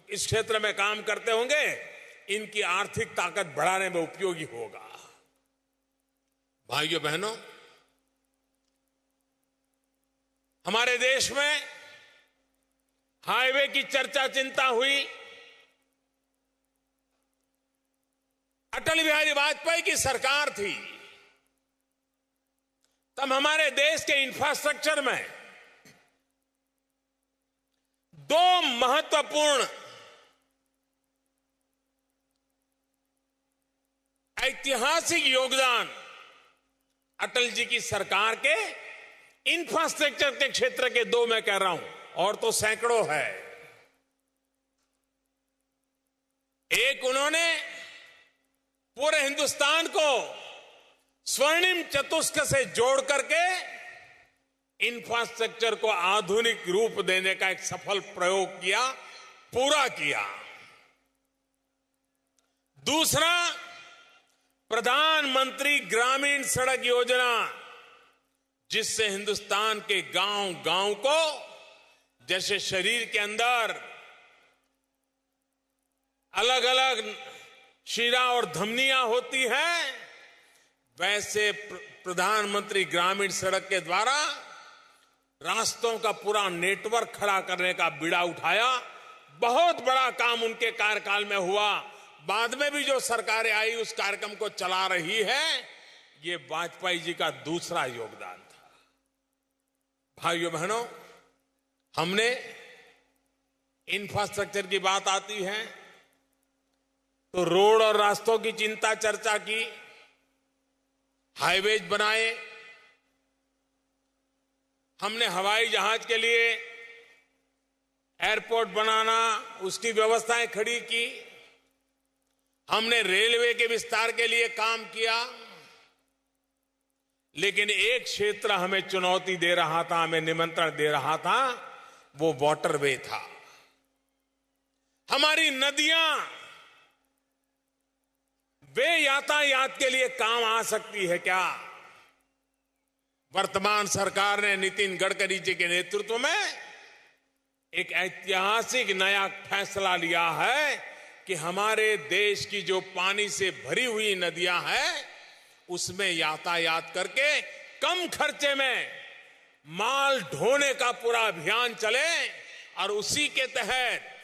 इस क्षेत्र में काम करते होंगे इनकी आर्थिक ताकत बढ़ाने में उपयोगी होगा। भाइयों बहनों, हमारे देश में हाईवे की चर्चा चिंता हुई। अटल बिहारी वाजपेयी की सरकार थी, तब हमारे देश के इंफ्रास्ट्रक्चर में दो महत्वपूर्ण ऐतिहासिक योगदान अटल जी की सरकार के इंफ्रास्ट्रक्चर के क्षेत्र के दो मैं कह रहा हूं, और तो सैकड़ों है। एक, उन्होंने पूरे हिंदुस्तान को स्वर्णिम चतुष्क से जोड़ करके इंफ्रास्ट्रक्चर को आधुनिक रूप देने का एक सफल प्रयोग किया, पूरा किया। दूसरा, प्रधानमंत्री ग्रामीण सड़क योजना, जिससे हिंदुस्तान के गांव गांव को, जैसे शरीर के अंदर अलग अलग शिरा और धमनियां होती हैं, वैसे प्रधानमंत्री ग्रामीण सड़क के द्वारा रास्तों का पूरा नेटवर्क खड़ा करने का बीड़ा उठाया। बहुत बड़ा काम उनके कार्यकाल में हुआ। बाद में भी जो सरकारें आई उस कार्यक्रम को चला रही है, ये वाजपेयी जी का दूसरा योगदान था। भाइयों बहनों, हमने इंफ्रास्ट्रक्चर की बात आती है तो रोड और रास्तों की चिंता चर्चा की, हाईवेज बनाए, हमने हवाई जहाज के लिए एयरपोर्ट बनाना, उसकी व्यवस्थाएं खड़ी की, हमने रेलवे के विस्तार के लिए काम किया। लेकिन एक क्षेत्र हमें चुनौती दे रहा था, हमें निमंत्रण दे रहा था, वो वाटरवे था। हमारी नदियां, वे यातायात के लिए काम आ सकती है क्या? वर्तमान सरकार ने नितिन गडकरी जी के नेतृत्व में एक ऐतिहासिक नया फैसला लिया है कि हमारे देश की जो पानी से भरी हुई नदियां हैं, उसमें यातायात करके कम खर्चे में माल ढोने का पूरा अभियान चले और उसी के तहत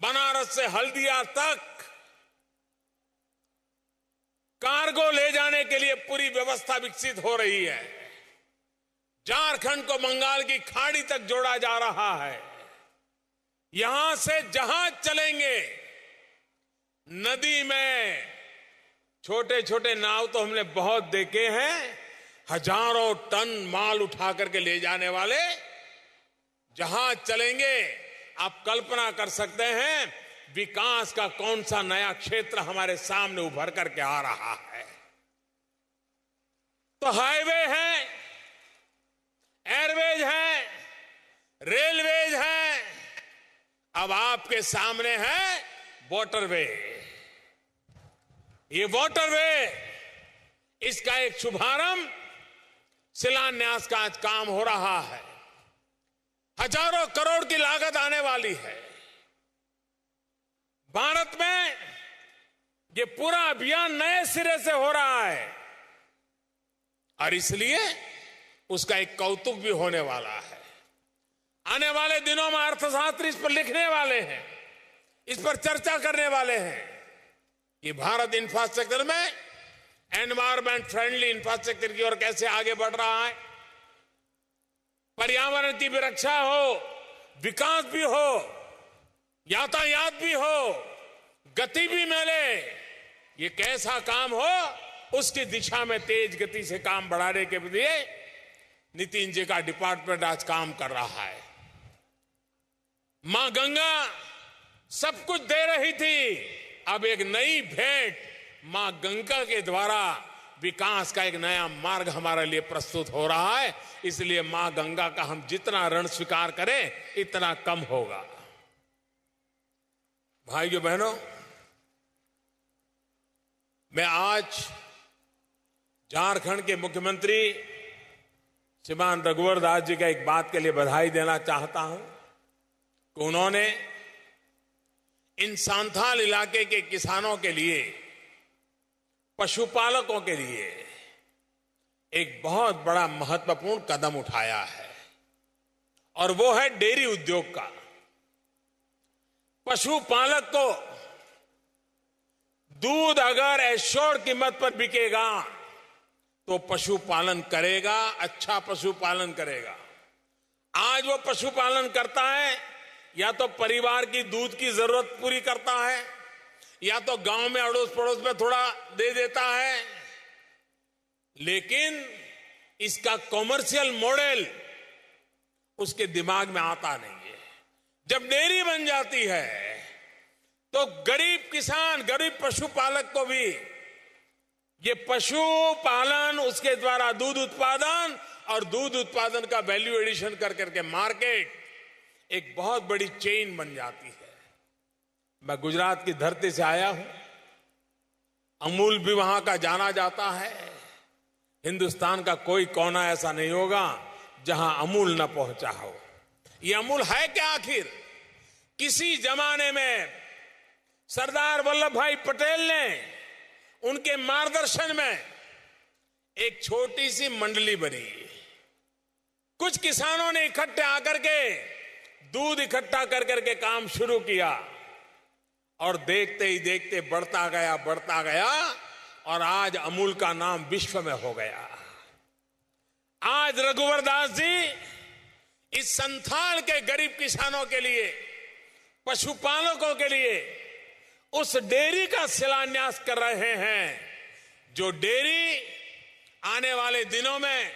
बनारस से हल्दिया तक कार्गो ले जाने के लिए पूरी व्यवस्था विकसित हो रही है। झारखंड को बंगाल की खाड़ी तक जोड़ा जा रहा है। यहां से जहाज चलेंगे, नदी में छोटे छोटे नाव तो हमने बहुत देखे हैं, हजारों टन माल उठा करके ले जाने वाले जहाज चलेंगे आप कल्पना कर सकते हैं विकास का कौन सा नया क्षेत्र हमारे सामने उभर करके आ रहा है। तो हाईवे है, एयरवेज है, रेलवेज है, अब आपके सामने है वाटरवे। ये वाटरवे, इसका एक शुभारंभ, शिलान्यास का आज काम हो रहा है। हजारों करोड़ की लागत आने वाली है। भारत में ये पूरा अभियान नए सिरे से हो रहा है और इसलिए उसका एक कौतुक भी होने वाला है। आने वाले दिनों में अर्थशास्त्री इस पर लिखने वाले हैं, इस पर चर्चा करने वाले हैं कि भारत इंफ्रास्ट्रक्चर में एनवायरमेंट फ्रेंडली इंफ्रास्ट्रक्चर की ओर कैसे आगे बढ़ रहा है। पर्यावरण की भी रक्षा हो, विकास भी हो, यातायात भी हो, गति भी मिले। ये कैसा काम हो, उसकी दिशा में तेज गति से काम बढ़ाने के लिए नितिन जी का डिपार्टमेंट आज काम कर रहा है। मां गंगा सब कुछ दे रही थी, अब एक नई भेंट मां गंगा के द्वारा विकास का एक नया मार्ग हमारे लिए प्रस्तुत हो रहा है। इसलिए मां गंगा का हम जितना ऋण स्वीकार करें इतना कम होगा। भाइयों बहनों, मैं आज झारखंड के मुख्यमंत्री श्रीमान रघुवर दास जी का एक बात के लिए बधाई देना चाहता हूं कि उन्होंने इन सांथाल इलाके के किसानों के लिए, पशुपालकों के लिए एक बहुत बड़ा महत्वपूर्ण कदम उठाया है और वो है डेयरी उद्योग का। पशुपालक को दूध अगर एश्योर्ड कीमत पर बिकेगा तो पशुपालन करेगा, अच्छा पशुपालन करेगा। आज वो पशुपालन करता है, या तो परिवार की दूध की जरूरत पूरी करता है, या तो गांव में अड़ोस पड़ोस में थोड़ा दे देता है, लेकिन इसका कॉमर्शियल मॉडल उसके दिमाग में आता नहीं है। जब डेयरी बन जाती है तो गरीब किसान, गरीब पशुपालक को भी ये पशुपालन, उसके द्वारा दूध उत्पादन और दूध उत्पादन का वैल्यू एडिशन कर करके मार्केट, एक बहुत बड़ी चेन बन जाती है। मैं गुजरात की धरती से आया हूं, अमूल भी वहां का जाना जाता है। हिंदुस्तान का कोई कोना ऐसा नहीं होगा जहां अमूल न पहुंचा हो। ये अमूल है क्या आखिर? किसी जमाने में सरदार वल्लभ भाई पटेल ने, उनके मार्गदर्शन में एक छोटी सी मंडली बनी। कुछ किसानों ने इकट्ठे आकर के दूध इकट्ठा कर करके काम शुरू किया और देखते ही देखते बढ़ता गया और आज अमूल का नाम विश्व में हो गया। आज रघुवर दास जी इस संथाल के गरीब किसानों के लिए, पशुपालकों के लिए उस डेयरी का शिलान्यास कर रहे हैं, जो डेयरी आने वाले दिनों में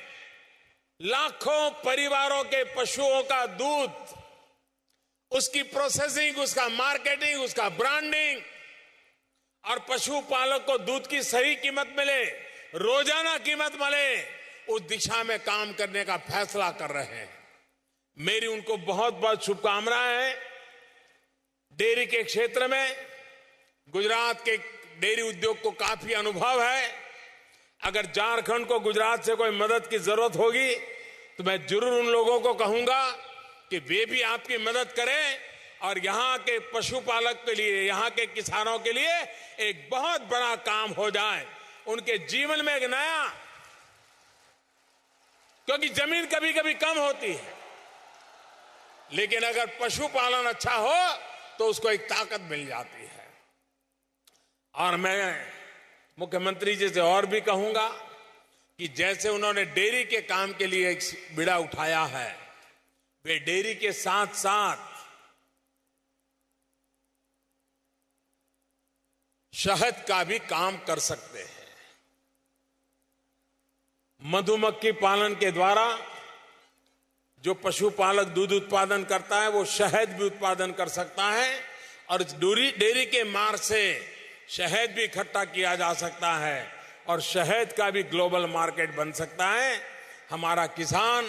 लाखों परिवारों के पशुओं का दूध, उसकी प्रोसेसिंग, उसका मार्केटिंग, उसका ब्रांडिंग और पशुपालक को दूध की सही कीमत मिले, रोजाना कीमत मिले, उस दिशा में काम करने का फैसला कर रहे हैं। मेरी उनको बहुत बहुत शुभकामनाएं हैं। डेयरी के क्षेत्र में गुजरात के डेयरी उद्योग को काफी अनुभव है। अगर झारखंड को गुजरात से कोई मदद की जरूरत होगी तो मैं जरूर उन लोगों को कहूंगा कि वे भी आपकी मदद करें और यहां के पशुपालक के लिए, यहां के किसानों के लिए एक बहुत बड़ा काम हो जाए, उनके जीवन में एक नया, क्योंकि जमीन कभी कभी कम होती है, लेकिन अगर पशुपालन अच्छा हो तो उसको एक ताकत मिल जाती है। और मैं मुख्यमंत्री जी से और भी कहूंगा कि जैसे उन्होंने डेयरी के काम के लिए एक बीड़ा उठाया है, वे डेयरी के साथ साथ शहद का भी काम कर सकते हैं। मधुमक्खी पालन के द्वारा जो पशुपालक दूध उत्पादन करता है वो शहद भी उत्पादन कर सकता है और डेयरी के मार्ग से शहद भी इकट्ठा किया जा सकता है और शहद का भी ग्लोबल मार्केट बन सकता है। हमारा किसान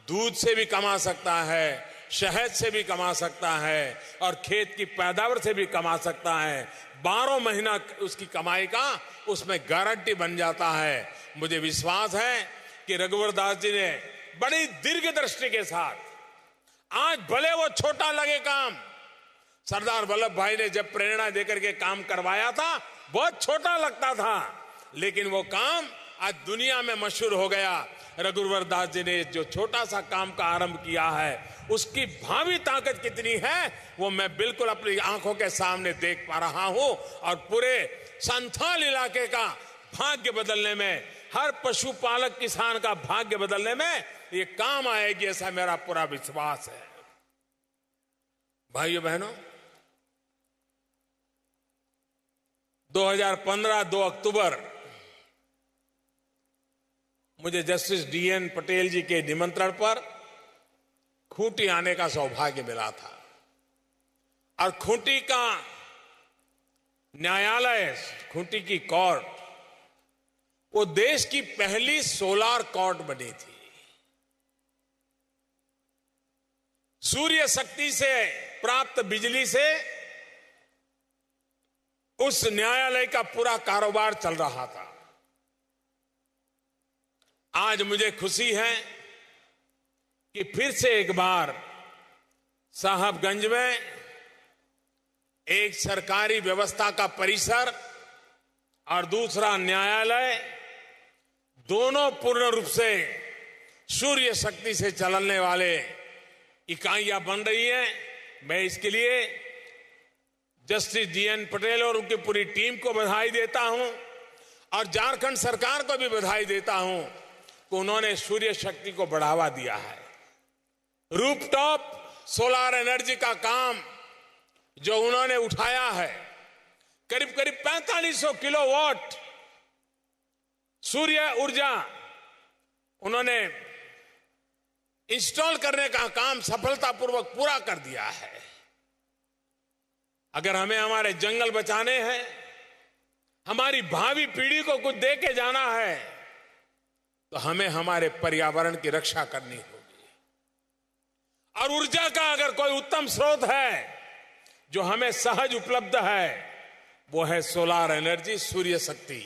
दूध से भी कमा सकता है, शहद से भी कमा सकता है और खेत की पैदावार से भी कमा सकता है। 12 महीना उसकी कमाई का उसमें गारंटी बन जाता है। मुझे विश्वास है कि रघुवर दास जी ने बड़ी दीर्घ दृष्टि के साथ, आज भले वो छोटा लगे काम, सरदार वल्लभ भाई ने जब प्रेरणा देकर के काम करवाया था बहुत छोटा लगता था, लेकिन वो काम आज दुनिया में मशहूर हो गया। रघुवर दास जी ने जो छोटा सा काम का आरंभ किया है उसकी भावी ताकत कितनी है वो मैं बिल्कुल अपनी आंखों के सामने देख पा रहा हूं और पूरे संथाल इलाके का भाग्य बदलने में, हर पशुपालक किसान का भाग्य बदलने में ये काम आएगी, ऐसा मेरा पूरा विश्वास है। भाइयों बहनों, 2015 2 अक्टूबर मुझे जस्टिस डीएन पटेल जी के निमंत्रण पर खूंटी आने का सौभाग्य मिला था और खूंटी का न्यायालय, खूंटी की कोर्ट, वो देश की पहली सोलार कोर्ट बनी थी। सूर्य शक्ति से प्राप्त बिजली से उस न्यायालय का पूरा कारोबार चल रहा था। आज मुझे खुशी है कि फिर से एक बार साहबगंज में एक सरकारी व्यवस्था का परिसर और दूसरा न्यायालय, दोनों पूर्ण रूप से सूर्य शक्ति से चलने वाले इकाइयां बन रही हैं। मैं इसके लिए जस्टिस डीएन पटेल और उनकी पूरी टीम को बधाई देता हूं और झारखंड सरकार को भी बधाई देता हूं कि उन्होंने सूर्य शक्ति को बढ़ावा दिया है। रूफटॉप सोलर एनर्जी का काम जो उन्होंने उठाया है, करीब करीब 4500 किलोवाट सूर्य ऊर्जा उन्होंने इंस्टॉल करने का काम सफलतापूर्वक पूरा कर दिया है। अगर हमें हमारे जंगल बचाने हैं, हमारी भावी पीढ़ी को कुछ दे के जाना है, तो हमें हमारे पर्यावरण की रक्षा करनी होगी। और ऊर्जा का अगर कोई उत्तम स्रोत है जो हमें सहज उपलब्ध है, वो है सोलर एनर्जी, सूर्य शक्ति।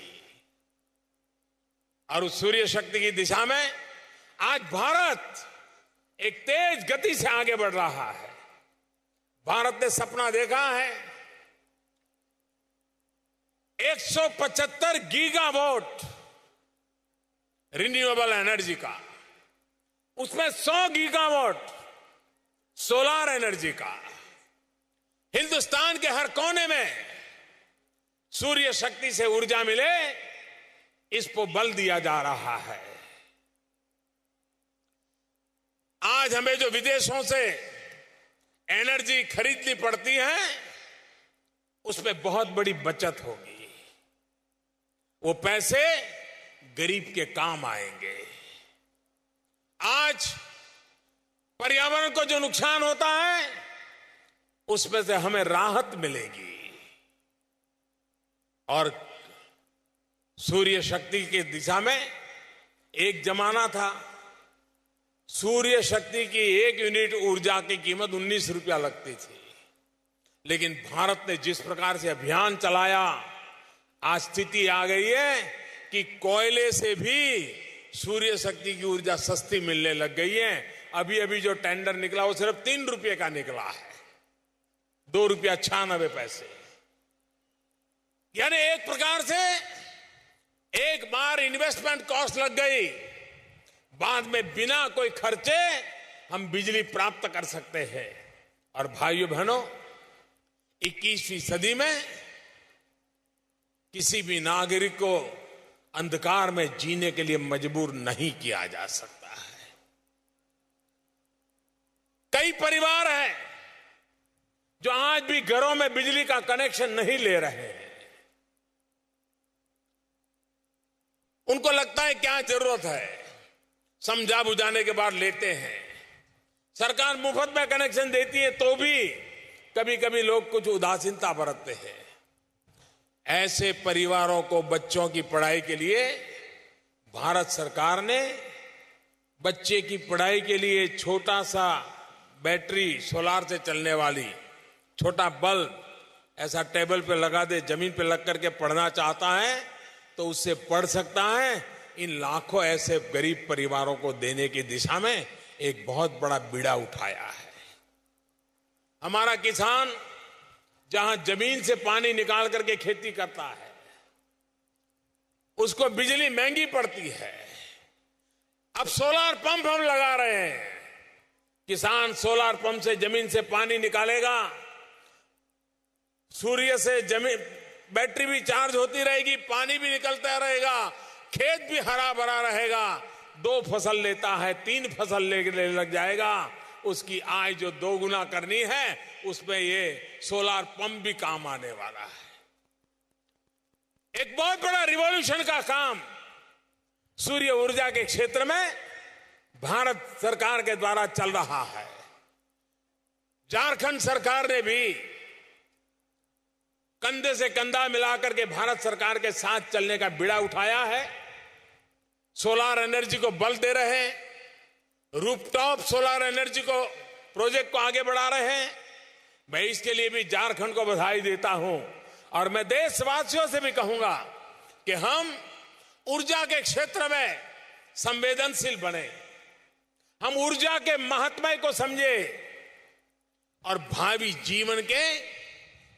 और उस सूर्य शक्ति की दिशा में आज भारत एक तेज गति से आगे बढ़ रहा है। भारत ने सपना देखा है 175 गीगावाट रिन्यूएबल एनर्जी का, उसमें 100 गीगावाट सोलर एनर्जी का। हिंदुस्तान के हर कोने में सूर्य शक्ति से ऊर्जा मिले, इस पर बल दिया जा रहा है। आज हमें जो विदेशों से एनर्जी खरीदनी पड़ती है, उसमें बहुत बड़ी बचत होगी। वो पैसे गरीब के काम आएंगे। आज पर्यावरण को जो नुकसान होता है, उसमें से हमें राहत मिलेगी। और सूर्य शक्ति की दिशा में एक जमाना था, सूर्य शक्ति की 1 यूनिट ऊर्जा की कीमत 19 रुपया लगती थी। लेकिन भारत ने जिस प्रकार से अभियान चलाया, आज स्थिति आ गई है कि कोयले से भी सूर्य शक्ति की ऊर्जा सस्ती मिलने लग गई है। अभी अभी जो टेंडर निकला वो सिर्फ 3 रुपये का निकला है, 2 रुपया 96 पैसे। यानी एक प्रकार से एक बार इन्वेस्टमेंट कॉस्ट लग गई, बाद में बिना कोई खर्चे हम बिजली प्राप्त कर सकते हैं। और भाइयों बहनों, 21वीं सदी में किसी भी नागरिक को अंधकार में जीने के लिए मजबूर नहीं किया जा सकता है। कई परिवार हैं जो आज भी घरों में बिजली का कनेक्शन नहीं ले रहे हैं। उनको लगता है क्या जरूरत है, समझा बुझाने के बाद लेते हैं। सरकार मुफ्त में कनेक्शन देती है तो भी कभी कभी लोग कुछ उदासीनता बरतते हैं। ऐसे परिवारों को बच्चों की पढ़ाई के लिए भारत सरकार ने बच्चे की पढ़ाई के लिए छोटा सा बैटरी सोलार से चलने वाली छोटा बल्ब ऐसा टेबल पे लगा दे, जमीन पे लग करके पढ़ना चाहता है तो उससे पढ़ सकता है। इन लाखों ऐसे गरीब परिवारों को देने की दिशा में एक बहुत बड़ा बीड़ा उठाया है। हमारा किसान जहां जमीन से पानी निकाल करके खेती करता है उसको बिजली महंगी पड़ती है। अब सोलार पंप हम लगा रहे हैं। किसान सोलार पंप से जमीन से पानी निकालेगा, सूर्य से जमीन बैटरी भी चार्ज होती रहेगी, पानी भी निकलता रहेगा, खेत भी हरा भरा रहेगा। 2 फसल लेता है 3 फसल लेने लग जाएगा। उसकी आय जो 2 गुना करनी है उसमें ये सोलार पंप भी काम आने वाला है। एक बहुत बड़ा रिवॉल्यूशन का काम सूर्य ऊर्जा के क्षेत्र में भारत सरकार के द्वारा चल रहा है। झारखंड सरकार ने भी कंधे से कंधा मिलाकर के भारत सरकार के साथ चलने का बीड़ा उठाया है। सोलार एनर्जी को बल दे रहे हैं, रूफटॉप सोलार एनर्जी को प्रोजेक्ट को आगे बढ़ा रहे हैं। मैं इसके लिए भी झारखंड को बधाई देता हूं और मैं देशवासियों से भी कहूंगा कि हम ऊर्जा के क्षेत्र में संवेदनशील बने, हम ऊर्जा के महत्व को समझे और भावी जीवन के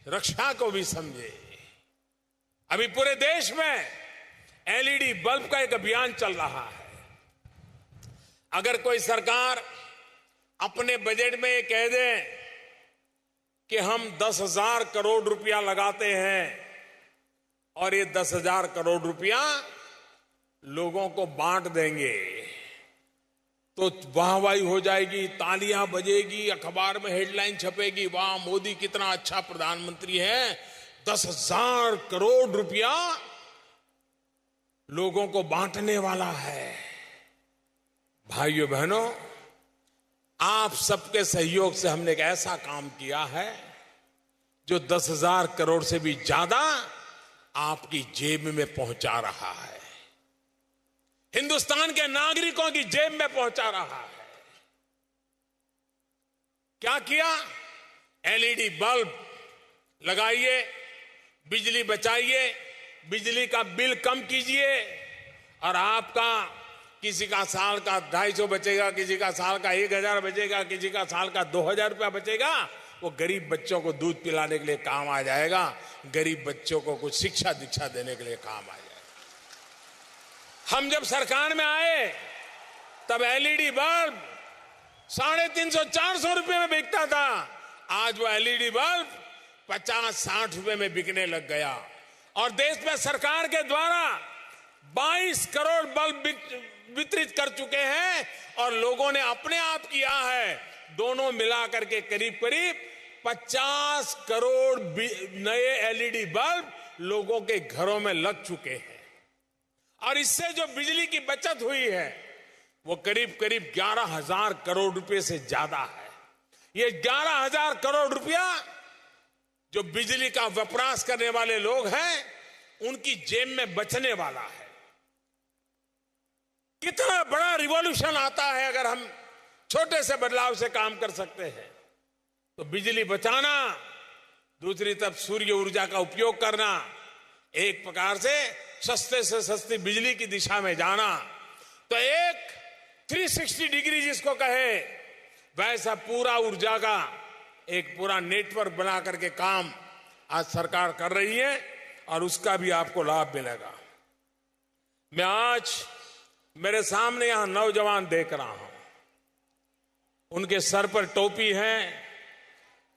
रक्षा को भी समझे। अभी पूरे देश में एलईडी बल्ब का एक अभियान चल रहा है। अगर कोई सरकार अपने बजट में ये कह दे कि हम 10,000 करोड़ रुपया लगाते हैं और ये 10,000 करोड़ रुपया लोगों को बांट देंगे तो वाहवाही हो जाएगी, तालियां बजेगी, अखबार में हेडलाइन छपेगी, वाह मोदी कितना अच्छा प्रधानमंत्री है, 10,000 करोड़ रुपया लोगों को बांटने वाला है। भाइयों बहनों, आप सबके सहयोग से हमने एक ऐसा काम किया है जो 10,000 करोड़ से भी ज्यादा आपकी जेब में पहुंचा रहा है, हिंदुस्तान के नागरिकों की जेब में पहुंचा रहा है। क्या किया? एलईडी बल्ब लगाइए, बिजली बचाइए, बिजली का बिल कम कीजिए और आपका किसी का साल का 250 बचेगा, किसी का साल का 1,000 बचेगा, किसी का साल का 2,000 रुपया बचेगा। वो गरीब बच्चों को दूध पिलाने के लिए काम आ जाएगा, गरीब बच्चों को कुछ शिक्षा दीक्षा देने के लिए काम आ जाएगा। हम जब सरकार में आए तब एलईडी बल्ब 350-400 रुपए में बिकता था। आज वो एलईडी बल्ब 50-60 रुपए में बिकने लग गया और देश में सरकार के द्वारा 22 करोड़ बल्ब वितरित कर चुके हैं और लोगों ने अपने आप किया है। दोनों मिलाकर के करीब करीब 50 करोड़ नए एलईडी बल्ब लोगों के घरों में लग चुके हैं और इससे जो बिजली की बचत हुई है वो करीब करीब 11,000 करोड़ रुपए से ज्यादा है। ये 11,000 करोड़ रुपया जो बिजली का वपराश करने वाले लोग हैं उनकी जेब में बचने वाला है। कितना बड़ा रिवॉल्यूशन आता है अगर हम छोटे से बदलाव से काम कर सकते हैं। तो बिजली बचाना, दूसरी तरफ सूर्य ऊर्जा का उपयोग करना, एक प्रकार से सस्ते से सस्ती बिजली की दिशा में जाना। तो एक 360 डिग्री जिसको कहे वैसा पूरा ऊर्जा का एक पूरा नेटवर्क बना करके काम आज सरकार कर रही है और उसका भी आपको लाभ मिलेगा। मैं आज मेरे सामने यहां नौजवान देख रहा हूं, उनके सर पर टोपी है,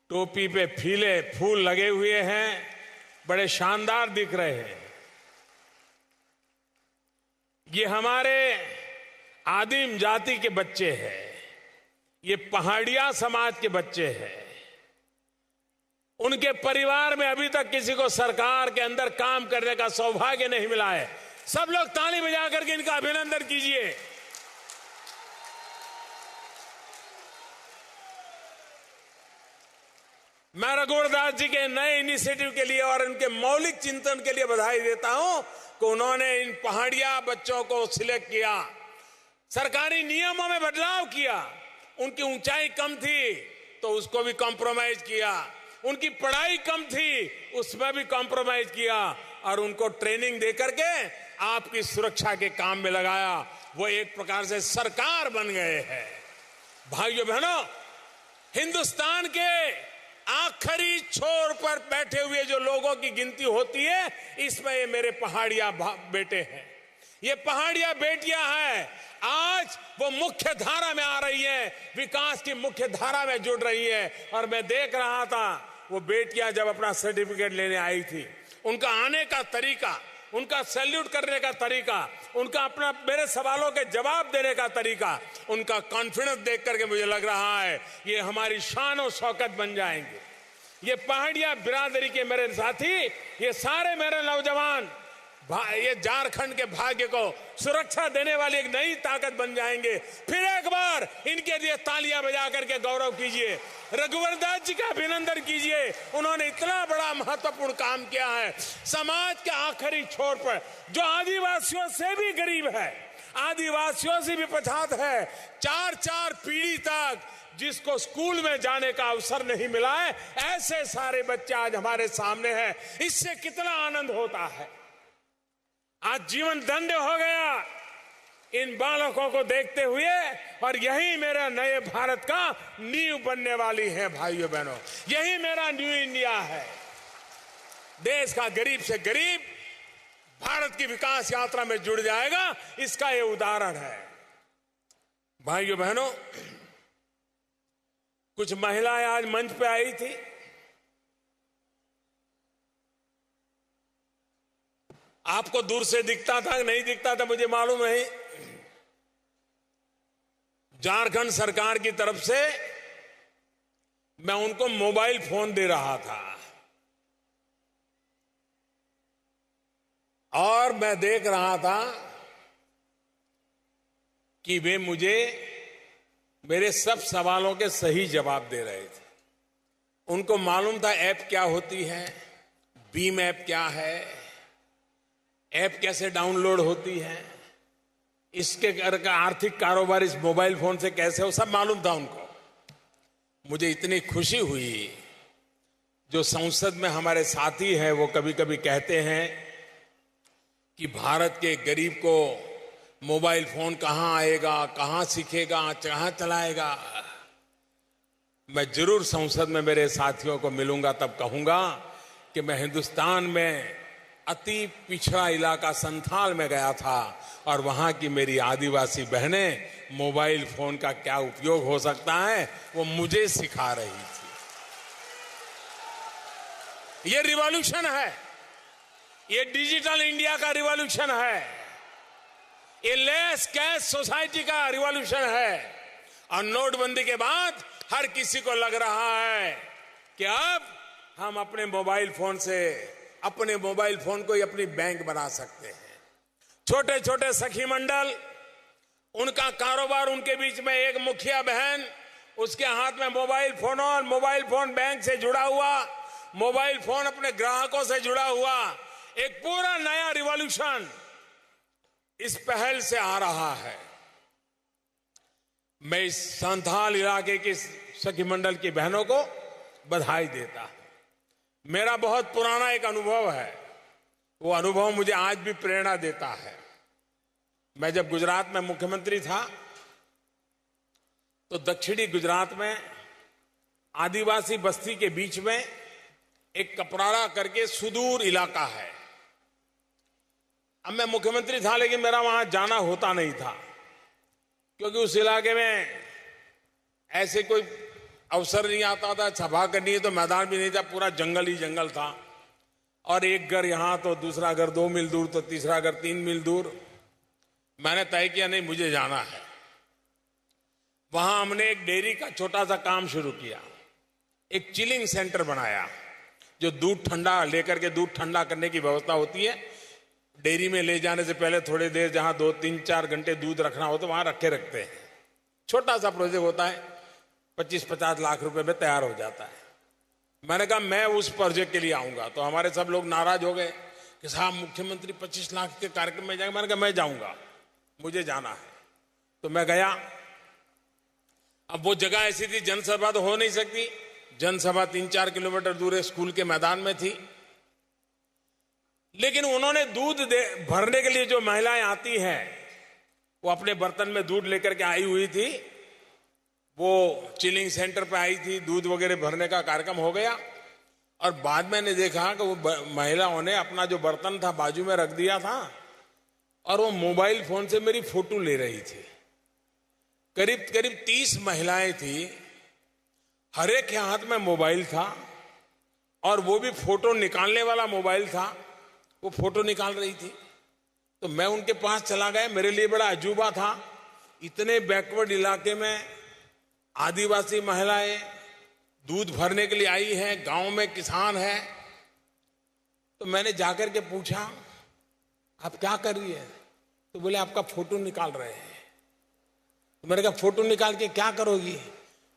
टोपी पे फीले फूल लगे हुए हैं, बड़े शानदार दिख रहे हैं। ये हमारे आदिम जाति के बच्चे हैं, ये पहाड़िया समाज के बच्चे हैं। उनके परिवार में अभी तक किसी को सरकार के अंदर काम करने का सौभाग्य नहीं मिला है। सब लोग ताली बजा करके इनका अभिनंदन कीजिए। मैं रघुवर दास जी के नए इनिशिएटिव के लिए और उनके मौलिक चिंतन के लिए बधाई देता हूं कि उन्होंने इन पहाड़िया बच्चों को सिलेक्ट किया, सरकारी नियमों में बदलाव किया। उनकी ऊंचाई कम थी तो उसको भी कॉम्प्रोमाइज किया, उनकी पढ़ाई कम थी उसमें भी कॉम्प्रोमाइज किया, और उनको ट्रेनिंग देकर के आपकी सुरक्षा के काम में लगाया। वो एक प्रकार से सरकार बन गए हैं। भाइयों बहनों, हिंदुस्तान के आखिरी छोर पर बैठे हुए जो लोगों की गिनती होती है, इसमें ये मेरे पहाड़िया बेटे हैं, ये पहाड़िया बेटियां हैं। आज वो मुख्य धारा में आ रही है, विकास की मुख्य धारा में जुड़ रही है। और मैं देख रहा था वो बेटियां जब अपना सर्टिफिकेट लेने आई थी, उनका आने का तरीका, उनका सैल्यूट करने का तरीका, उनका अपना मेरे सवालों के जवाब देने का तरीका, उनका कॉन्फिडेंस देख करके मुझे लग रहा है ये हमारी शान और शौकत बन जाएंगे। ये पहाड़िया बिरादरी के मेरे साथी, ये सारे मेरे नौजवान ये झारखंड के भाग्य को सुरक्षा देने वाली एक नई ताकत बन जाएंगे। फिर एक बार इनके लिए तालियां बजा करके गौरव कीजिए, रघुवर दास जी का अभिनंदन कीजिए। उन्होंने इतना बड़ा महत्वपूर्ण काम किया है। समाज के आखिरी छोर पर जो आदिवासियों से भी गरीब है, आदिवासियों से भी पछात है, 4-4 पीढ़ी तक जिसको स्कूल में जाने का अवसर नहीं मिला है, ऐसे सारे बच्चे आज हमारे सामने हैं। इससे कितना आनंद होता है। आज जीवन धन्य हो गया इन बालकों को देखते हुए, और यही मेरा नए भारत का नींव बनने वाली है। भाइयों बहनों, यही मेरा न्यू इंडिया है। देश का गरीब से गरीब भारत की विकास यात्रा में जुड़ जाएगा, इसका ये उदाहरण है। भाइयों बहनों, कुछ महिलाएं आज मंच पे आई थी। आपको दूर से दिखता था, नहीं दिखता था मुझे मालूम नहीं। झारखंड सरकार की तरफ से मैं उनको मोबाइल फोन दे रहा था, और मैं देख रहा था कि वे मुझे मेरे सब सवालों के सही जवाब दे रहे थे। उनको मालूम था ऐप क्या होती है, बीम ऐप क्या है, ऐप कैसे डाउनलोड होती है, इसके का आर्थिक कारोबार इस मोबाइल फोन से कैसे हो, सब मालूम था उनको। मुझे इतनी खुशी हुई। जो संसद में हमारे साथी हैं वो कभी कभी कहते हैं कि भारत के गरीब को मोबाइल फोन कहां आएगा, कहां सीखेगा, कहां चलाएगा। मैं जरूर संसद में मेरे साथियों को मिलूंगा, तब कहूंगा कि मैं हिंदुस्तान में अति पिछड़ा इलाका संथाल में गया था, और वहां की मेरी आदिवासी बहनें मोबाइल फोन का क्या उपयोग हो सकता है वो मुझे सिखा रही थी। ये रिवॉल्यूशन है, ये डिजिटल इंडिया का रिवॉल्यूशन है, ये लेस कैश सोसाइटी का रिवॉल्यूशन है। और नोटबंदी के बाद हर किसी को लग रहा है कि अब हम अपने मोबाइल फोन से, अपने मोबाइल फोन को ही अपनी बैंक बना सकते हैं। छोटे छोटे सखी मंडल, उनका कारोबार, उनके बीच में एक मुखिया बहन, उसके हाथ में मोबाइल फोन, और मोबाइल फोन बैंक से जुड़ा हुआ, मोबाइल फोन अपने ग्राहकों से जुड़ा हुआ, एक पूरा नया रिवॉल्यूशन इस पहल से आ रहा है। मैं इस संथाल इलाके की सखी मंडल की बहनों को बधाई देता हूं। मेरा बहुत पुराना एक अनुभव है, वो अनुभव मुझे आज भी प्रेरणा देता है। मैं जब गुजरात में मुख्यमंत्री था तो दक्षिणी गुजरात में आदिवासी बस्ती के बीच में एक कपराड़ा करके सुदूर इलाका है। अब मैं मुख्यमंत्री था लेकिन मेरा वहां जाना होता नहीं था, क्योंकि उस इलाके में ऐसे कोई अवसर नहीं आता था। सभा करनी है तो मैदान भी नहीं था, पूरा जंगल ही जंगल था, और एक घर यहां तो दूसरा घर 2 मील दूर, तो तीसरा घर 3 मील दूर। मैंने तय किया नहीं, मुझे जाना है। वहां हमने एक डेयरी का छोटा सा काम शुरू किया, एक चिलिंग सेंटर बनाया, जो दूध ठंडा लेकर के दूध ठंडा करने की व्यवस्था होती है। डेयरी में ले जाने से पहले थोड़ी देर जहां 2-3-4 घंटे दूध रखना हो तो वहां रखते हैं। छोटा सा प्रोजेक्ट होता है, 25-50 लाख रुपए में तैयार हो जाता है। मैंने कहा मैं उस प्रोजेक्ट के लिए आऊंगा। तो हमारे सब लोग नाराज हो गए कि साहब मुख्यमंत्री 25 लाख के कार्यक्रम में जाएंगे। मैंने कहा मैं जाऊंगा, मुझे जाना है। तो मैं गया। अब वो जगह ऐसी थी, जनसभा तो हो नहीं सकती। जनसभा 3-4 किलोमीटर दूर स्कूल के मैदान में थी। लेकिन उन्होंने दूध भरने के लिए जो महिलाएं आती हैं, वो अपने बर्तन में दूध लेकर के आई हुई थी। वो चिलिंग सेंटर पे आई थी, दूध वगैरह भरने का कार्यक्रम हो गया। और बाद में मैंने देखा कि वो महिलाओं ने अपना जो बर्तन था बाजू में रख दिया था और वो मोबाइल फोन से मेरी फोटो ले रही थी। करीब करीब 30 महिलाएं थी, हर एक के हाथ में मोबाइल था और वो भी फोटो निकालने वाला मोबाइल था। वो फोटो निकाल रही थी। तो मैं उनके पास चला गया। मेरे लिए बड़ा अजूबा था, इतने बैकवर्ड इलाके में आदिवासी महिलाएं दूध भरने के लिए आई हैं, गांव में किसान है। तो मैंने जाकर के पूछा आप क्या कर रही है? तो बोले आपका फोटो निकाल रहे हैं। तो मैंने कहा फोटो निकाल के क्या करोगी?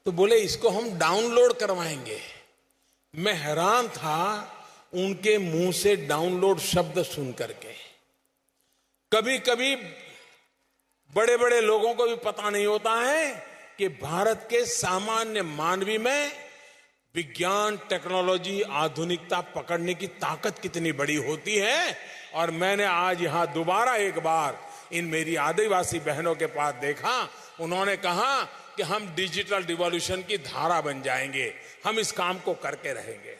तो बोले इसको हम डाउनलोड करवाएंगे। मैं हैरान था उनके मुंह से डाउनलोड शब्द सुन करके। कभी कभी बड़े बड़े लोगों को भी पता नहीं होता है कि भारत के सामान्य मानवी में विज्ञान, टेक्नोलॉजी, आधुनिकता पकड़ने की ताकत कितनी बड़ी होती है। और मैंने आज यहां दोबारा एक बार इन मेरी आदिवासी बहनों के पास देखा। उन्होंने कहा कि हम डिजिटल रिवॉल्यूशन की धारा बन जाएंगे, हम इस काम को करके रहेंगे।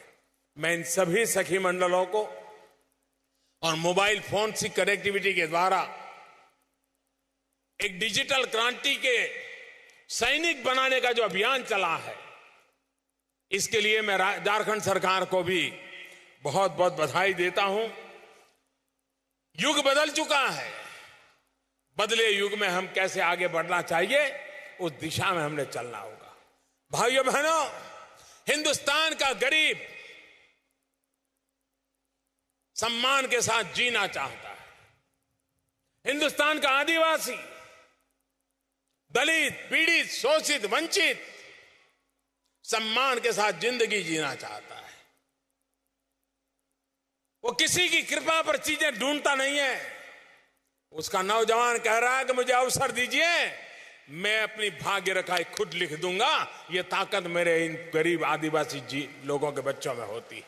मैं इन सभी सखी मंडलों को और मोबाइल फोन की कनेक्टिविटी के द्वारा एक डिजिटल क्रांति के सैनिक बनाने का जो अभियान चला है, इसके लिए मैं झारखंड सरकार को भी बहुत बहुत बधाई देता हूं। युग बदल चुका है, बदले युग में हम कैसे आगे बढ़ना चाहिए, उस दिशा में हमने चलना होगा। भाइयों बहनों, हिंदुस्तान का गरीब सम्मान के साथ जीना चाहता है। हिंदुस्तान का आदिवासी, दलित, पीड़ित, शोषित, वंचित सम्मान के साथ जिंदगी जीना चाहता है। वो किसी की कृपा पर चीजें ढूंढता नहीं है। उसका नौजवान कह रहा है कि मुझे अवसर दीजिए, मैं अपनी भाग्य रेखाएं खुद लिख दूंगा। ये ताकत मेरे इन गरीब आदिवासी लोगों के बच्चों में होती है,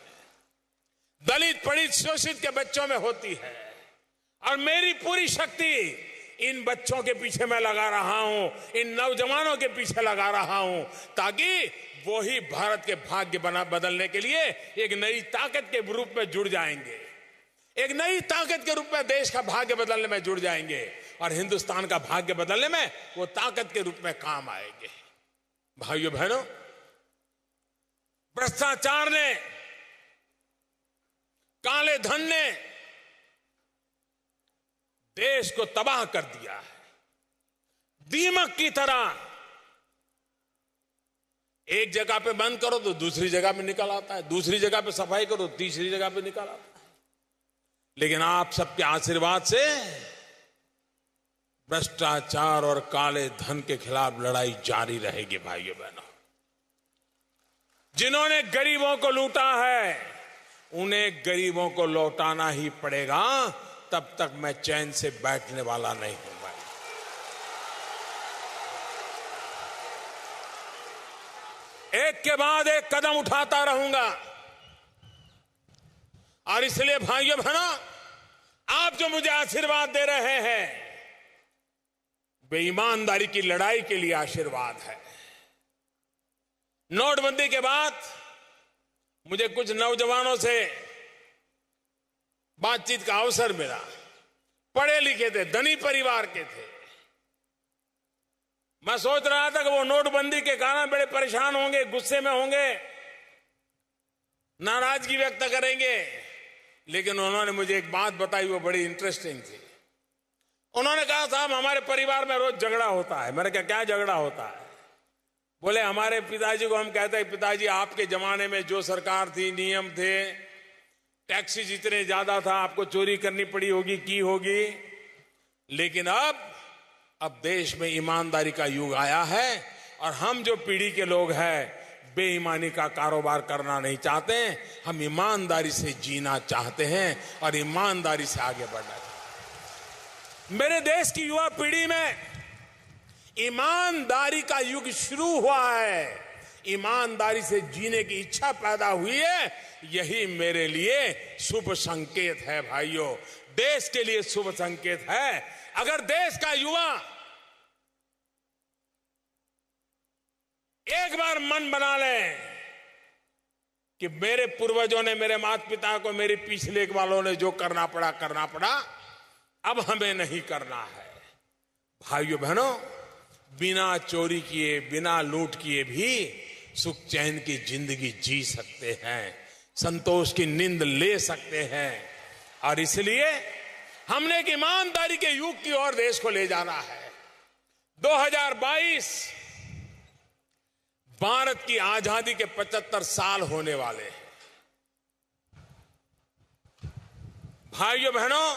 दलित, पीड़ित, शोषित के बच्चों में होती है। और मेरी पूरी शक्ति इन बच्चों के पीछे मैं लगा रहा हूं, इन नौजवानों के पीछे लगा रहा हूं, ताकि वो ही भारत के भाग्य बदलने के लिए एक नई ताकत के रूप में जुड़ जाएंगे, एक नई ताकत के रूप में देश का भाग्य बदलने में जुड़ जाएंगे और हिंदुस्तान का भाग्य बदलने में वो ताकत के रूप में काम आएंगे। भाइयों बहनों, भ्रष्टाचार ने, काले धन ने देश को तबाह कर दिया है। दीमक की तरह एक जगह पे बंद करो तो दूसरी जगह पे निकल आता है, दूसरी जगह पे सफाई करो तो तीसरी जगह पे निकल आता है। लेकिन आप सबके आशीर्वाद से भ्रष्टाचार और काले धन के खिलाफ लड़ाई जारी रहेगी। भाइयों बहनों, जिन्होंने गरीबों को लूटा है उन्हें गरीबों को लौटाना ही पड़ेगा, तब तक मैं चैन से बैठने वाला नहीं हूं। एक के बाद एक कदम उठाता रहूंगा। और इसलिए भाइयों बहनों, आप जो मुझे आशीर्वाद दे रहे हैं, बेईमानदारी की लड़ाई के लिए आशीर्वाद है। नोटबंदी के बाद मुझे कुछ नौजवानों से बातचीत का अवसर मिला। पढ़े लिखे थे, धनी परिवार के थे। मैं सोच रहा था कि वो नोटबंदी के कारण बड़े परेशान होंगे, गुस्से में होंगे, नाराजगी व्यक्त करेंगे। लेकिन उन्होंने मुझे एक बात बताई, वो बड़ी इंटरेस्टिंग थी। उन्होंने कहा साहब हमारे परिवार में रोज झगड़ा होता है। मैंने कहा क्या झगड़ा होता है? बोले हमारे पिताजी को हम कहते हैं पिताजी आपके जमाने में जो सरकार थी, नियम थे, टैक्सेस इतने ज्यादा था, आपको चोरी करनी पड़ी होगी, की होगी। लेकिन अब देश में ईमानदारी का युग आया है और हम जो पीढ़ी के लोग हैं बेईमानी का कारोबार करना नहीं चाहते हैं। हम ईमानदारी से जीना चाहते हैं और ईमानदारी से आगे बढ़ना चाहते हैं। मेरे देश की युवा पीढ़ी में ईमानदारी का युग शुरू हुआ है, ईमानदारी से जीने की इच्छा पैदा हुई है। यही मेरे लिए शुभ संकेत है भाइयों, देश के लिए शुभ संकेत है। अगर देश का युवा एक बार मन बना ले कि मेरे पूर्वजों ने, मेरे माता पिता को, मेरे पिछले वालों ने जो करना पड़ा, अब हमें नहीं करना है। भाइयों बहनों, बिना चोरी किए, बिना लूट किए भी सुख चैन की जिंदगी जी सकते हैं, संतोष की नींद ले सकते हैं। और इसलिए हमने एक ईमानदारी के युग की ओर देश को ले जाना है। 2022 भारत की आजादी के 75 साल होने वाले हैं। भाइयों बहनों,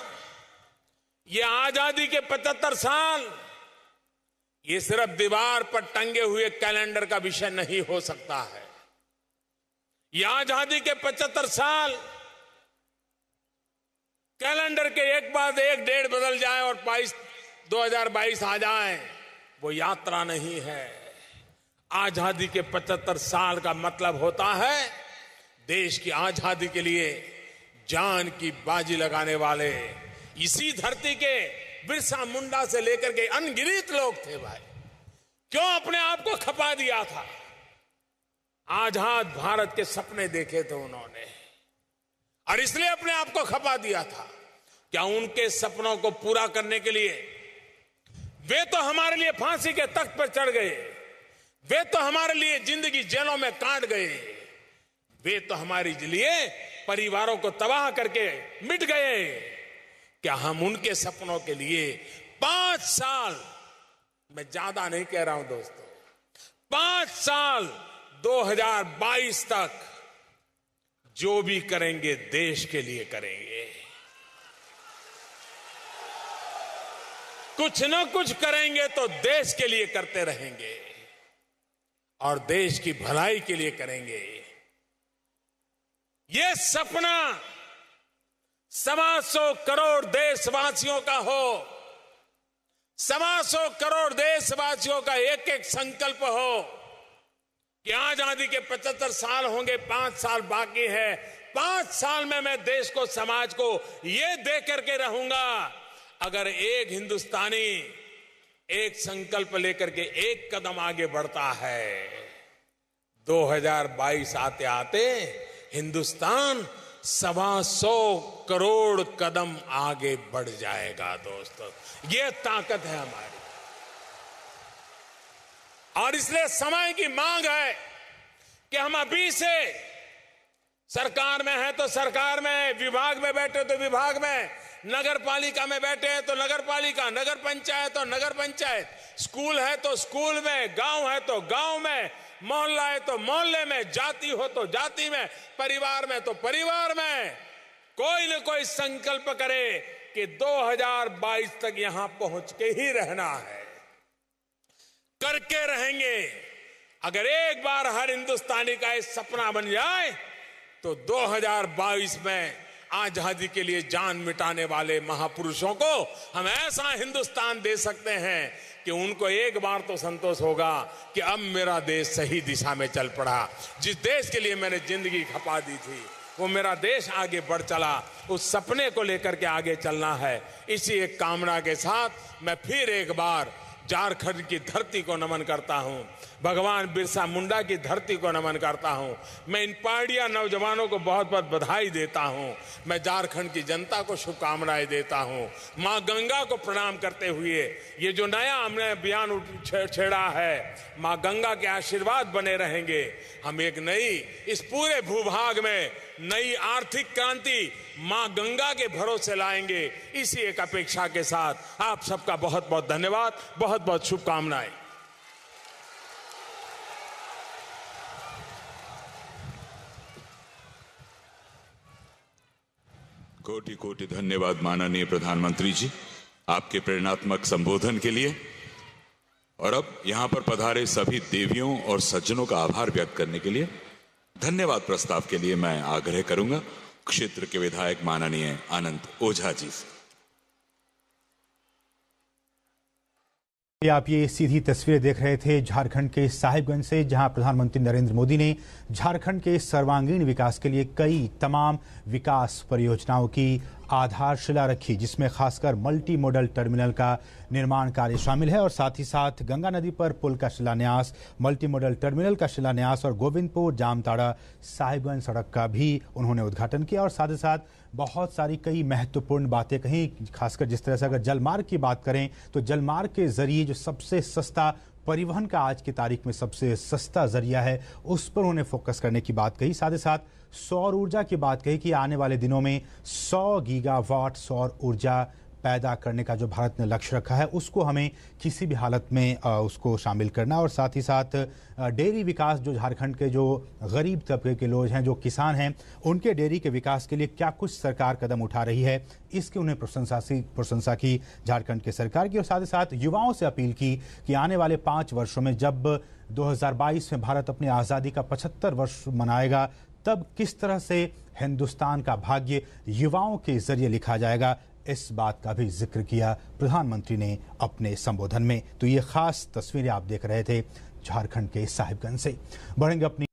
ये आजादी के 75 साल ये सिर्फ दीवार पर टंगे हुए कैलेंडर का विषय नहीं हो सकता है। ये आजादी के 75 साल कैलेंडर के एक बाद एक डेट बदल जाए और 2022 आ जाए, वो यात्रा नहीं है। आजादी के 75 साल का मतलब होता है देश की आजादी के लिए जान की बाजी लगाने वाले इसी धरती के बिरसा मुंडा से लेकर के अनगिनत लोग थे भाई। क्यों अपने आप को खपा दिया था? आजाद भारत के सपने देखे थे उन्होंने और इसलिए अपने आप को खपा दिया था। क्या उनके सपनों को पूरा करने के लिए वे तो हमारे लिए फांसी के तख्त पर चढ़ गए, वे तो हमारे लिए जिंदगी जेलों में काट गए, वे तो हमारे लिए परिवारों को तबाह करके मिट गए। क्या हम उनके सपनों के लिए 5 साल, मैं ज्यादा नहीं कह रहा हूं दोस्तों, 5 साल 2022 तक जो भी करेंगे देश के लिए करेंगे, कुछ न कुछ करेंगे तो देश के लिए करते रहेंगे और देश की भलाई के लिए करेंगे। ये सपना 125 करोड़ देशवासियों का हो, 125 करोड़ देशवासियों का एक एक संकल्प हो कि आजादी के 75 साल होंगे, 5 साल बाकी है, 5 साल में मैं देश को, समाज को ये दे करके रहूंगा। अगर एक हिंदुस्तानी एक संकल्प लेकर के एक कदम आगे बढ़ता है, 2022 आते आते हिंदुस्तान 125 करोड़ कदम आगे बढ़ जाएगा दोस्तों। ये ताकत है हमारी और इसलिए समय की मांग है कि हम अभी से सरकार में है तो सरकार में, विभाग में बैठे तो विभाग में, नगर पालिका में बैठे हैं तो नगर पालिका, नगर पंचायत तो नगर पंचायत, स्कूल है तो स्कूल में, गांव है तो गांव में, मोहल्ला है तो मोहल्ले में, जाति हो तो जाति में, परिवार में तो परिवार में, कोई न कोई संकल्प करे कि 2022 तक यहां पहुंच के ही रहना है, करके रहेंगे। अगर एक बार हर हिंदुस्तानी का एक सपना बन जाए तो 2022 में आजादी के लिए जान मिटाने वाले महापुरुषों को हम ऐसा हिंदुस्तान दे सकते हैं कि उनको एक बार तो संतोष होगा कि अब मेरा देश सही दिशा में चल पड़ा। जिस देश के लिए मैंने जिंदगी खपा दी थी वो मेरा देश आगे बढ़ चला, उस सपने को लेकर के आगे चलना है। इसी एक कामना के साथ मैं फिर एक बार झारखंड की धरती को नमन करता हूं, भगवान बिरसा मुंडा की धरती को नमन करता हूं। मैं इन पार्टियां नौजवानों को बहुत बहुत बधाई देता हूं। मैं झारखंड की जनता को शुभकामनाएं देता हूं। मां गंगा को प्रणाम करते हुए ये जो नया हमने अभियान छेड़ा है, मां गंगा के आशीर्वाद बने रहेंगे। हम एक नई, इस पूरे भूभाग में नई आर्थिक क्रांति मां गंगा के भरोसे लाएंगे। इसी एक अपेक्षा के साथ आप सबका बहुत बहुत धन्यवाद, बहुत बहुत शुभकामनाएं। कोटि कोटि धन्यवाद माननीय प्रधानमंत्री जी आपके प्रेरणात्मक संबोधन के लिए। और अब यहां पर पधारे सभी देवियों और सज्जनों का आभार व्यक्त करने के लिए धन्यवाद प्रस्ताव के लिए मैं आग्रह करूंगा क्षेत्र के विधायक माननीय अनंत ओझा जी से। आप ये सीधी तस्वीरें देख रहे थे झारखंड के साहिबगंज से, जहां प्रधानमंत्री नरेंद्र मोदी ने झारखंड के सर्वांगीण विकास के लिए कई तमाम विकास परियोजनाओं की आधारशिला रखी, जिसमें खासकर मल्टी मॉडल टर्मिनल का निर्माण कार्य शामिल है और साथ ही साथ गंगा नदी पर पुल का शिलान्यास, मल्टी मॉडल टर्मिनल का शिलान्यास और गोविंदपुर जामताड़ा साहिबगंज सड़क का भी उन्होंने उद्घाटन किया और साथ ही साथ बहुत सारी कई महत्वपूर्ण बातें कहीं, खासकर जिस तरह से अगर जलमार्ग की बात करें तो जलमार्ग के जरिए जो सबसे सस्ता परिवहन का आज की तारीख में सबसे सस्ता जरिया है उस पर उन्होंने फोकस करने की बात कही। साथ ही साथ सौर ऊर्जा की बात कही कि आने वाले दिनों में 100 गीगावाट सौर ऊर्जा पैदा करने का जो भारत ने लक्ष्य रखा है उसको हमें किसी भी हालत में उसको शामिल करना और साथ ही साथ डेयरी विकास, जो झारखंड के जो गरीब तबके के लोग हैं, जो किसान हैं, उनके डेयरी के विकास के लिए क्या कुछ सरकार कदम उठा रही है, इसकी उन्हें प्रशंसा की झारखंड के सरकार की और साथ ही साथ युवाओं से अपील की कि आने वाले 5 वर्षों में जब 2022 में भारत अपनी आज़ादी का 75 वर्ष मनाएगा तब किस तरह से हिंदुस्तान का भाग्य युवाओं के जरिए लिखा जाएगा, इस बात का भी जिक्र किया प्रधानमंत्री ने अपने संबोधन में। तो ये खास तस्वीरें आप देख रहे थे झारखंड के साहिबगंज से। बढ़ेंगे अपनी